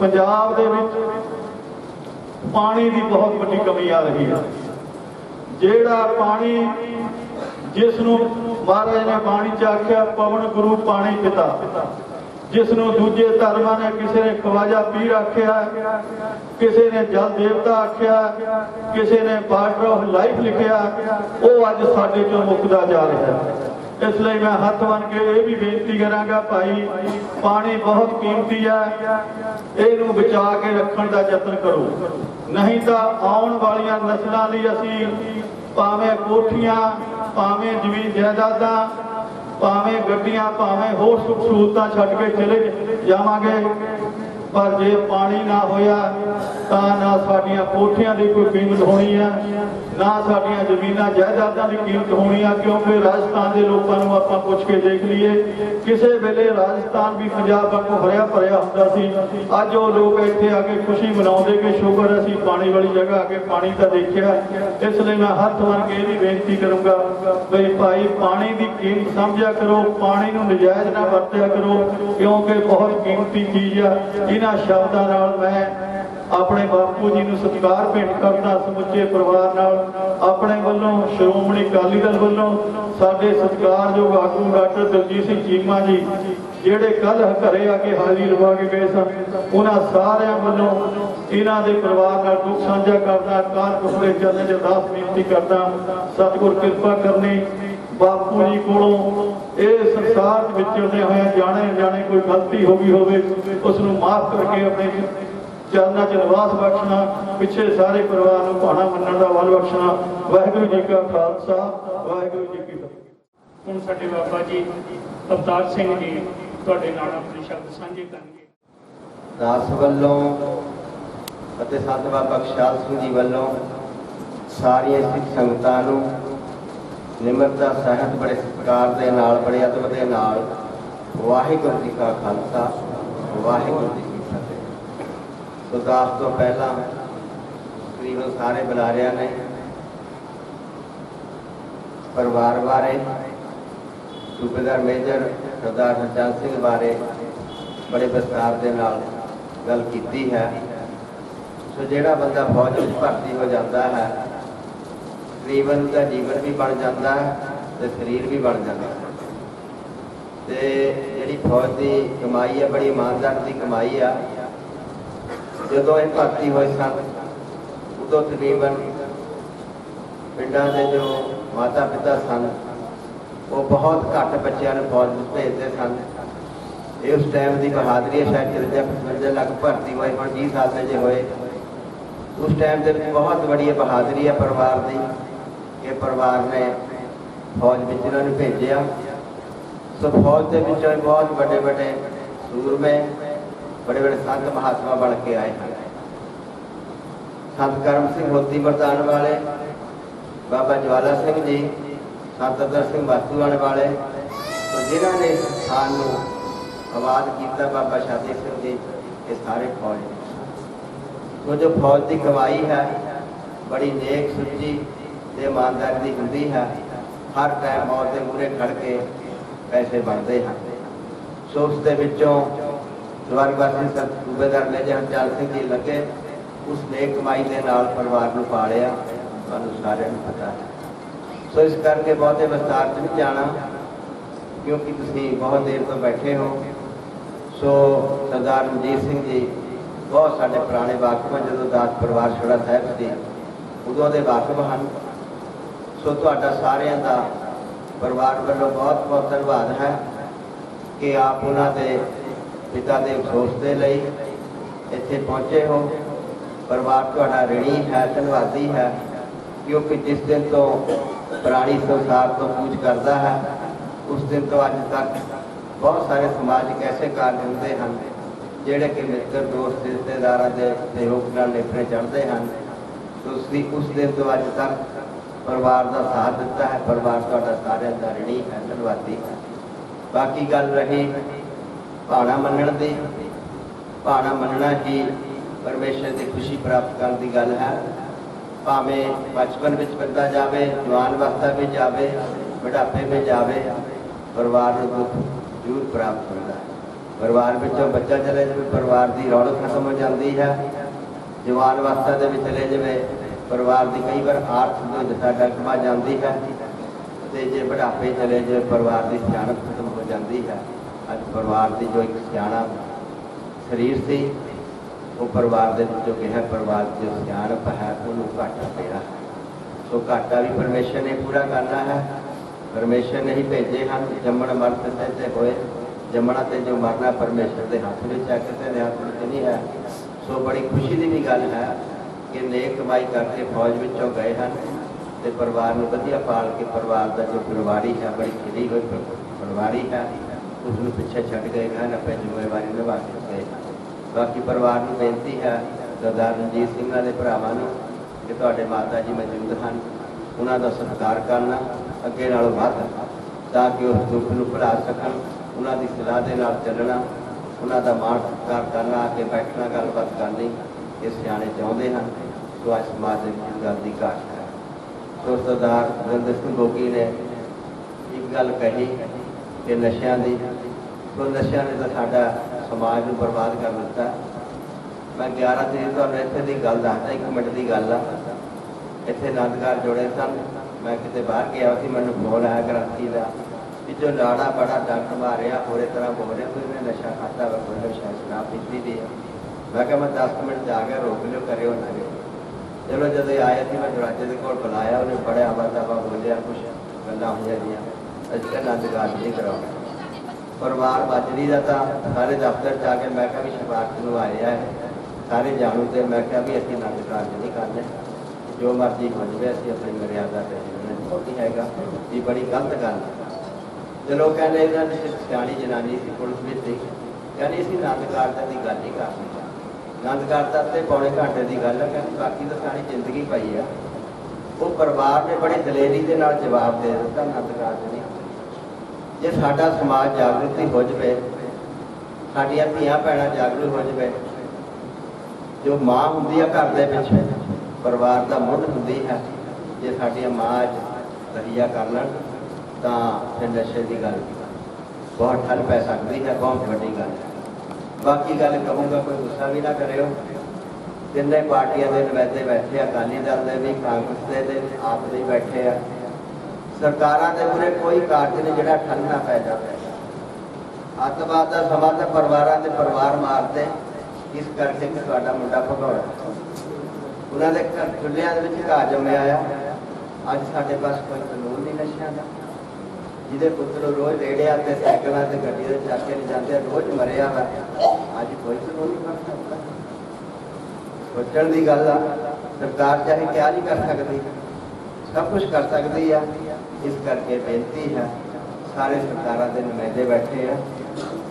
ਪੰਜਾਬ ਦੇ ਵਿੱਚ ਪਾਣੀ ਦੀ ਬਹੁਤ ਵੱਡੀ ਕਮੀ ਆ ਰਹੀ ਹੈ। ਜਿਹੜਾ ਪਾਣੀ, ਜਿਸ ਨੂੰ ਮਹਾਰਾਜ ਨੇ ਬਾਣੀ ਚ ਆਖਿਆ ਪਵਨ ਗੁਰੂ ਪਾਣੀ ਪਿਤਾ, ਜਿਸ ਨੂੰ ਦੂਜੇ ਧਰਮਾਂ ਨੇ, ਕਿਸੇ ਨੇ ਖਵਾਜਾ ਪੀਰ ਆਖਿਆ, ਕਿਸੇ ਨੇ ਜਲ ਦੇਵਤਾ ਆਖਿਆ, ਕਿਸੇ ਨੇ ਵਾਟਰ ਆਫ ਲਾਈਫ ਲਿਖਿਆ, ਉਹ ਅੱਜ ਸਾਡੇ ਚੋਂ ਮੁੱਕਦਾ ਜਾ ਰਿਹਾ ਹੈ। ਇਸ ਲਈ ਮੈਂ ਹੱਥ ਬੰਨ੍ਹ ਕੇ ਇਹ ਵੀ ਬੇਨਤੀ ਕਰਾਂਗਾ, ਭਾਈ ਪਾਣੀ ਬਹੁਤ ਕੀਮਤੀ ਹੈ, ਇਹਨੂੰ ਬਚਾ ਕੇ ਰੱਖਣ ਦਾ ਯਤਨ ਕਰੋ। ਨਹੀਂ ਤਾਂ ਆਉਣ ਵਾਲੀਆਂ ਨਸਲਾਂ ਲਈ ਅਸੀਂ ਭਾਵੇਂ ਕੋਠੀਆਂ, ਭਾਵੇਂ ਜ਼ਮੀਨ ਜਾਇਦਾਦਾਂ, ਭਾਵੇਂ ਗੱਡੀਆਂ, ਭਾਵੇਂ ਹੋਰ ਸੁੱਖ ਸਹੂਲਤਾਂ ਛੱਡ ਕੇ ਚਲੇ ਜਾਵਾਂਗੇ, ਪਰ ਜੇ ਪਾਣੀ ਨਾ ਹੋਇਆ ਤਾਂ ਨਾ ਸਾਡੀਆਂ ਕੋਠੀਆਂ ਦੀ ਕੋਈ ਕੀਮਤ ਹੋਣੀ ਹੈ, ਨਾ ਸਾਡੀਆਂ ਜ਼ਮੀਨਾਂ ਜਾਇਦਾਦਾਂ ਦੀ ਕੀਮਤ ਹੋਣੀ ਆ। ਕਿਉਂਕਿ ਰਾਜਸਥਾਨ ਦੇ ਲੋਕਾਂ ਨੂੰ ਆਪਾਂ ਪੁੱਛ ਕੇ ਦੇਖ ਲਈਏ, ਕਿਸੇ ਵੇਲੇ ਰਾਜਸਥਾਨ ਵੀ ਪੰਜਾਬ ਵਾਂਗੂ ਹਰਿਆ ਭਰਿਆ ਹੁੰਦਾ ਸੀ। ਅੱਜ ਉਹ ਲੋਕ ਇੱਥੇ ਆ ਕੇ ਖੁਸ਼ੀ ਮਨਾਉਂਦੇ ਕਿ ਸ਼ੁਕਰ ਅਸੀਂ ਪਾਣੀ ਵਾਲੀ ਜਗ੍ਹਾ ਆ ਕੇ ਪਾਣੀ ਤਾਂ ਦੇਖਿਆ। ਇਸ ਲਈ ਮੈਂ ਹੱਥ ਬੰਨ੍ਹ ਕੇ ਇਹ ਵੀ ਬੇਨਤੀ ਕਰੂੰਗਾ ਵੀ ਭਾਈ ਪਾਣੀ ਦੀ ਕੀਮਤ ਸਮਝਿਆ ਕਰੋ, ਪਾਣੀ ਨੂੰ ਨਜਾਇਜ਼ ਨਾ ਵਰਤਿਆ ਕਰੋ, ਕਿਉਂਕਿ ਬਹੁਤ ਕੀਮਤੀ ਚੀਜ਼ ਆ। ਇਹਨਾਂ ਸ਼ਬਦਾਂ ਨਾਲ ਮੈਂ ਆਪਣੇ ਬਾਪੂ ਜੀ ਨੂੰ ਸਤਿਕਾਰ ਭੇਟ ਕਰਦਾ, ਸਮੁੱਚੇ ਪਰਿਵਾਰ ਨਾਲ, ਆਪਣੇ ਵੱਲੋਂ ਸ਼੍ਰੋਮਣੀ ਅਕਾਲੀ ਦਲ ਵੱਲੋਂ ਸਾਡੇ ਸਤਿਕਾਰਯੋਗ ਆਗੂ ਡਾਕਟਰ ਦਲਜੀਤ ਸਿੰਘ ਚੀਮਾ ਜੀ, ਜਿਹੜੇ ਕੱਲ ਘਰੇ ਆ ਕੇ ਹਾਜ਼ਰੀ ਲਵਾ ਕੇ ਗਏ ਸਨ, ਉਹਨਾਂ ਸਾਰਿਆਂ ਵੱਲੋਂ ਇਹਨਾਂ ਦੇ ਪਰਿਵਾਰ ਨਾਲ ਦੁੱਖ ਸਾਂਝਾ ਕਰਦਾ, ਅਕਾਲ ਪੁਰਖ ਦੇ ਚਰਨਾਂ 'ਚ ਅਰਦਾਸ ਬੇਨਤੀ ਕਰਦਾ, ਸਤਿਗੁਰ ਕਿਰਪਾ ਕਰਨੀ। ਬਾਪੂ ਜੀ ਕੋਲੋਂ ਇਹ ਸੰਸਾਰ ਵਿੱਚ ਵਿਚਰਦੇ ਹੋਏ ਜਾਣੇ ਕੋਈ ਗਲਤੀ ਹੋ ਗਈ ਹੋਵੇ, ਉਸ ਨੂੰ ਮਾਫ ਕਰਕੇ ਆਪਣੇ ਚਰਨਾਂ 'ਚ ਨਿਵਾਸ ਬਖਸ਼ਣਾ, ਪਿੱਛੇ ਸਾਰੇ ਪਰਿਵਾਰ ਨੂੰ ਭਾਣਾ ਮੰਨਣ ਦਾ ਬਲ ਬਖਸ਼ਣਾ। ਵਾਹਿਗੁਰੂ ਜੀ ਕਾ ਖਾਲਸਾ, ਵਾਹਿਗੁਰੂ ਜੀ ਕੀ ਫਤਿਹ। ਹੁਣ ਸਾਡੇ ਬਾਬਾ ਜੀ ਅਵਤਾਰ ਸਿੰਘ ਜੀ ਤੁਹਾਡੇ ਨਾਲ ਆਪਣੇ ਸ਼ਬਦ ਸਾਂਝੇ ਕਰਨਗੇ। ਦਾਸ ਵੱਲੋਂ ਅਤੇ ਸੰਤ ਬਾਬਾ ਖੁਸ਼ਹਾਲ ਸਿੰਘ ਜੀ ਵੱਲੋਂ ਸਾਰੀਆਂ ਸਿੱਖ ਸੰਗਤਾਂ ਨੂੰ ਨਿਮਰਤਾ ਸਹਿਤ ਬੜੇ ਸਤਿਕਾਰ ਦੇ ਨਾਲ, ਬੜੇ ਅਦਬ ਦੇ ਨਾਲ ਵਾਹਿਗੁਰੂ ਜੀ ਕਾ ਖਾਲਸਾ, ਵਾਹਿਗੁਰੂ ਜੀ ਕੀ ਫਤਿਹ। ਸੋ ਦਾਸ ਤੋਂ ਪਹਿਲਾਂ ਤਕਰੀਬਨ ਸਾਰੇ ਬੁਲਾਰਿਆਂ ਨੇ ਪਰਿਵਾਰ ਬਾਰੇ, ਸੂਬੇਦਾਰ ਮੇਜਰ ਸਰਦਾਰ ਹਰਚੰਦ ਸਿੰਘ ਬਾਰੇ ਬੜੇ ਵਿਸਤਾਰ ਦੇ ਨਾਲ ਗੱਲ ਕੀਤੀ ਹੈ। ਸੋ ਜਿਹੜਾ ਬੰਦਾ ਫੌਜ ਵਿੱਚ ਭਰਤੀ ਹੋ ਜਾਂਦਾ ਹੈ, ਤਕਰੀਬਨ ਦਾ ਜੀਵਨ ਵੀ ਬਣ ਜਾਂਦਾ ਹੈ ਤੇ ਸਰੀਰ ਵੀ ਬਣ ਜਾਂਦਾ ਹੈ। ਤੇ ਜਿਹੜੀ ਫੌਜ ਦੀ ਕਮਾਈ ਹੈ, ਬੜੀ ਇਮਾਨਦਾਰ ਦੀ ਕਮਾਈ ਆ। ਜਦੋਂ ਇਹ ਭਰਤੀ ਹੋਏ ਸਨ, ਉਦੋਂ ਤਕਰੀਬਨ ਪਿੰਡਾਂ ਦੇ ਜੋ ਮਾਤਾ ਪਿਤਾ ਸਨ, ਉਹ ਬਹੁਤ ਘੱਟ ਬੱਚਿਆਂ ਨੂੰ ਫੌਜ ਵਿੱਚ ਭੇਜਦੇ ਸਨ। ਇਹ ਉਸ ਟਾਈਮ ਦੀ ਬਹਾਦਰੀ ਹੈ। ਸ਼ਾਇਦ 55 ਲੱਖ ਭਰਤੀ ਹੋਏ, ਹੁਣ 20 ਸਾਲ ਦੇ ਜੇ ਹੋਏ। ਉਸ ਟਾਈਮ ਦੇ ਵਿੱਚ ਬਹੁਤ ਬੜੀ ਬਹਾਦਰੀ ਹੈ ਪਰਿਵਾਰ ਦੀ, ਕਿ ਪਰਿਵਾਰ ਨੇ ਫੌਜ ਵਿੱਚ ਇਹਨਾਂ ਨੂੰ ਭੇਜਿਆ। ਸੋ ਫੌਜ ਦੇ ਵਿੱਚੋਂ ਬਹੁਤ ਵੱਡੇ ਵੱਡੇ ਸੂਰਮੇ, ਬੜੇ ਬੜੇ ਸੰਤ ਮਹਾਤਮਾ ਬਣ ਕੇ ਆਏ ਹਨ। ਸੰਤ ਕਰਮ ਸਿੰਘ ਹੋਤੀ ਮਰਦਾਨ ਵਾਲੇ, ਬਾਬਾ ਜਵਾਲਾ ਸਿੰਘ ਜੀ, ਸੰਤ ਅਦਰ ਸਿੰਘ ਵਾਸੂਆਣ ਵਾਲੇ, ਜਿਨ੍ਹਾਂ ਨੇ ਸਥਾਨ ਨੂੰ ਆਬਾਦ ਕੀਤਾ, ਬਾਬਾ ਸ਼ਾਦੀ ਸਿੰਘ ਜੀ, ਇਹ ਸਾਰੇ ਫੌਜ ਨੇ। ਸੋ ਜੋ ਫੌਜ ਦੀ ਕਮਾਈ ਹੈ, ਬੜੀ ਨੇਕ ਸੁੱਚੀ ਤੇ ਇਮਾਨਦਾਰੀ ਦੀ ਹੁੰਦੀ ਹੈ। ਹਰ ਟਾਈਮ ਮੌਤ ਦੇ ਮੂਹਰੇ ਖੜ ਕੇ ਪੈਸੇ ਬਣਦੇ ਹਨ। ਸੋ ਉਸ ਦੇ ਵਿੱਚੋਂ ਸਵਰਗਵਾਸੀ ਸੂਬੇਦਾਰ ਮੇਜਰ ਹਰਚੰਦ ਸਿੰਘ ਜੀ ਲੱਗੇ, ਉਸ ਨੇਕ ਕਮਾਈ ਦੇ ਨਾਲ ਪਰਿਵਾਰ ਨੂੰ ਪਾਲਿਆ, ਤੁਹਾਨੂੰ ਸਾਰਿਆਂ ਨੂੰ ਪਤਾ ਹੈ। ਸੋ ਇਸ ਕਰਕੇ ਬਹੁਤੇ ਵਿਸਤਾਰ 'ਚ ਨਹੀਂ ਜਾਣਾ। क्योंकि तुसीं बहुत देर तो बैठे हो। सो सरदार रणजीत सिंह जी बहुत साडे पुराने वाकफ जो दास परिवार छोड़ा साहब सी उदों के वाकफ हैं। सो तुहाडा सारिਆਂ ਦਾ परिवार वालों बहुत बहुत धन्यवाद है कि आप उन्होंने पिता के अफसोस के लिए इत्थे पहुँचे हो। परिवार तुहाडा ऋणी है, धन्यवादी है, क्योंकि जिस दिन तो पुरानी संसार तो पूज करता है उस दिन तो अज तक बहुत सारे समाजिक ऐसे कार्य होंगे हैं जोड़े कि मित्र दोस्त रिश्तेदारों के सहयोग नाल नेपरे चढ़ते हैं। तो उस दिन तो अज तक परिवार का साथ दिता है। परिवार तुहाडा सारिਆਂ ਦਾ ऋणी है, धन्यवादी है। बाकी गल रही भावना मनण की, भावना मनना ही परमेश्वर की खुशी प्राप्त करने की गल है। भावें बचपन में बंदा जाए, जवान अवस्था में जाए, बुढ़ापे में जाए, परिवार को दुख जरूर प्राप्त होता है। परिवार में बच्चा चले जाए, परिवार की रौनक खत्म हो जाती है। जवान अवस्था के चले जाए, परिवार की कई बार आर्थिक दशा डगमा जाती है। तो जे बुढ़ापे चले जाए, परिवार की सियाणत खत्म हो जाती है। अज परिवार की जो एक सियाणा शरीर से वो परिवार के जो है परिवार जो सियाणप है उन्होंने घाटा पेड़ा है। सो घाटा भी परमेश्वर ने पूरा करना है। परमेश्वर ने ही भेजे हैं। जम्मण मरत सहते होए, जम्मना तो जो मरना परमेश्वर के हाथ में है, किसी के हाथ में नहीं है। सो बड़ी खुशी की भी गल है कि नेक कमाई करके फौज विचों गए हैं तो परिवार में वधिया पाल के परिवार का जो परिवारी है, बड़ी खिली हुई परिवारी है, उसमें पिछे छड़ गए हैं, अपनी जिम्मेवारी निभा के गए। बाकी परिवार में बेनती है सरदार रणजीत सिंह के भरावां नूं कि तुहाडे माता जी मौजूद हैं, उन्हों का सत्कार करना अगे नालों वध ताकि उस दुख को भुला सकन। उन्हों की सलाह के नाल चलना, उन्हों का मान सत्कार करना, आके बैठना, गलबात करनी ये सियाणे चाहते हैं। तो आज समाज में गल की घाट है। तो सरदार दविंदर सिंह गोगी ने एक गल कही कि नशियां की, तो नशियां ने तो साडा समाज को बर्बाद कर दिता। मैं 11 तरीक तो इत्थे की गल दसदा, 1 मिनट की गल आ। इत्थे आनंदकार जोड़े सन, मैं किते बाहर गया सी, मैनूं फोन आया कराची का कि जो लाड़ा बड़ा डंक मारिया पूरे तरह बोल रहे कोई ने नशा खाता वा, कोई नशा शराब पीती दी है। मैं क्या मैं 10 मिनट जाके रोक लियो, करे हो ना गए। चलो जब आए थे मैं दरवाजे के कोल बुलाया, उन्हें बड़े आवा दावा बोलिया, कुछ गल्लां होईयां दियां अज आनंदकार नहीं कराओ। परिवार बाजरी का था सारे दफ्तर जाके मैं क्या भी सिफारिश में आए है सारे जानू तो मैं क्या भी असीं आनंद कारज नहीं करने, जो मर्जी हो जाए असीं अपनी मर्यादा नहीं हैगा। ये बड़ी गलत गल है। चलो कहने इन्होंने सियाणी जनानी सी, पुलिस में थी, कहनी असीं आनंदकारता की गल नहीं करनी। आनंदकारता तो पौने घंटे की गल है, कहती बाकी तो सारी जिंदगी पई है। वो परिवार ने बड़ी दलेरी के नाल जवाब दे दिता आनंदकारज नहीं। जे साडा समाज जागृति हो जाए, साडियां धीआं भैणां जागरूक हो जाए, जो माँ हुंदी है घर दे विच परिवार का मुੱਢ हुंदी है, जे साडियां माँ अज तहिया कर लैण तां फिर नशे की गल बहुत ठल पै सकती है, बहुत वड्डी गल है। बाकी गल कहूँगा, कोई गुस्सा भी ना करियो। तिन्ने पार्टियां के नुमाइंदे बैठे, अकाली दल के भी, कांग्रेस के आप भी बैठे आ। सरकारां दे मूहरे कोई कार्य नहीं जिहड़ा ठल ना पै जाए। अतवाद का समा तो परिवारां दे परिवार मारते, इस करके कि तुहाडा मुंडा भगौड़ा उन्होंने घर चुल्हियां दे विच घाह जम्मिया आ। अज साडे पास कोई कानून नहीं नशियां दा, जिहदे पुत्र रोज़ रेड़िया ते साइकिलों ते गड्डी दे चक के नहीं जाते, रोज़ मरिया वा। अज कोई कानून नहीं बन सकता। सोचण की गल आ, सरकार चाहे क्या नहीं कर सकती, सब कुछ कर सकती है। इस करके बेनती है सारे सरकारों के नुमाइंदे बैठे हैं,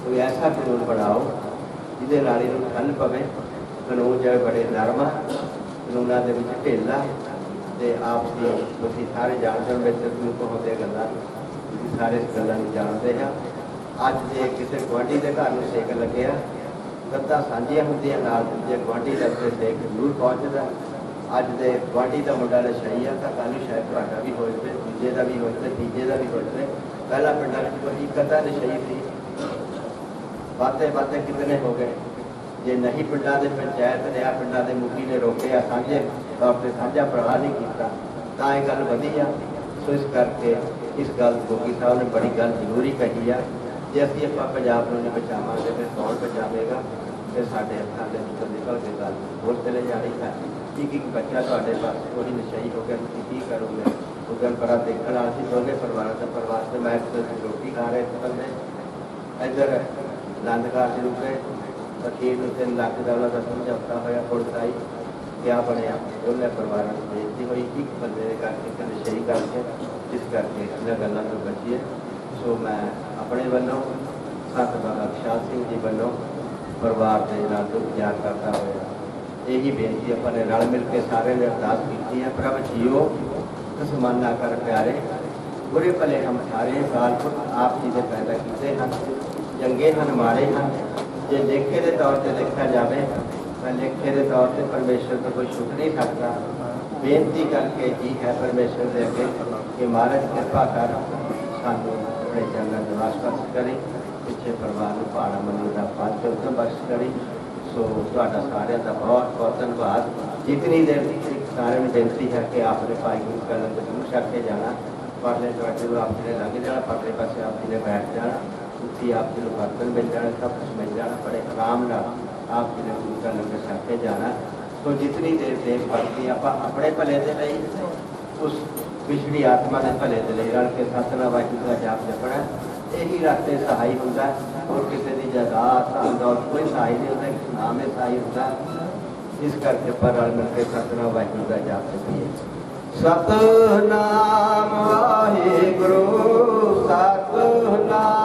कोई ऐसा कानून बनाओ जिहदे नाल इहनूं ठल पवे। कानून जो बड़े नरम आ, कानूनों के विच ढिल्ला ते आपसी तुसीं सारे जानते हो, मित्र होंदे गल्लां तुसीं सारे इस गल्लां नूं जानते हैं। अज जे किसी गुआढ़ी के घर में सेक लग्या, कंधां सांझियां हुंदियां नाल दूजे गुआढ़ी दे उत्ते सेक जरूर पहुँचदा। अज दे गुआढ़ी का मुंडा नशाई है, तो कल शायद तुहाडा भी हो जाए, दूजे का भी हो जाए, तीजे का भी हो जाए। पहला पिंडां विच कोई कदा नशाई थी, बातें बातें कितने हो गए। जे नहीं पिंडां दे पंचायत ने, पिंडां दे मुखी ने रोके, साझे तौर पर साझा प्रवाह नहीं किया, तां ये गल वधी आ। सो इस करके इस गल गोगी साहब ने बड़ी गल जरूरी कही है जे असीं आपां पंजाब नूं नहीं बचावांगे फिर कौन बचावेगा फिर साडे हत्थां दे विचों निकल के गल होर चले जानी है एक बच्चा तुहाडे पास थोड़ी नशई हो गया तुसीं की करोगे उस दिन बड़ा देखने वाला सी दोनों परिवार से मैं रोटी खा रहे थे बंदे इधर आनंदकार जी रुके वकील नूं 3 लाख डॉलर का समझौता होया पुलिस आई क्या बनया दोनों परिवार में बेइज्जती हुई एक बंदे ने करके एक नशई करके जिस करके इन्हां गल्लां तो बचीए सो मैं अपने वालों संत बाबा विशाल सिंह जी वालों परिवार के नाल गुज़ार करता हुआ यही बेनती अपने रल मिल के सारे ने अरदास की है प्रभ जियो तसमाना कर प्यारे बुरे भले हम सारे कालपुर आप जी ने पैदा किए हैं चंगे हैं माड़े हैं जे लेखे के तौर पर देखा जाए मैं लेखे के तौर पर परमेश्वर को कोई छुट नहीं सकता बेनती करके जी है परमेश्वर के अगे कि महाराज कृपा कर सानू अपने चरणों में वास बख्श करी पिछले परिवार को भाड़ा मंदी का फल चौथम बख्श करी सो तुहाडा सारिਆਂ ਦਾ बहुत बहुत धन्यवाद जितनी देर सारे में बेनती है कि आपने भाई गुरु कलम जरूर छक के जाना परले तुहाडे को आपने लंघ जाना परले पासे आपने बैठ जाना उत्थे आप जी बर्तन मिल जाना सब कुछ मिल जाना बड़े आराम नाल आप जी ने गुरु कलम के छक के जाना तो जितनी देर देख पड़ती आप अपने भले के लिए उस पिछड़ी आत्मा के भले के लिए रल के सतनाम वाहिगुरू का जाप जपना यही रास्ते सहाई होंगे और किसी की जायदाद धन दौलत कोई सहाई नहीं होता किसी नाम में सहाई होता इस करके पर रल मिल के सतनाम वाहिगुरू का जाप जपिए सतनाम वाहिगुरू सतनाम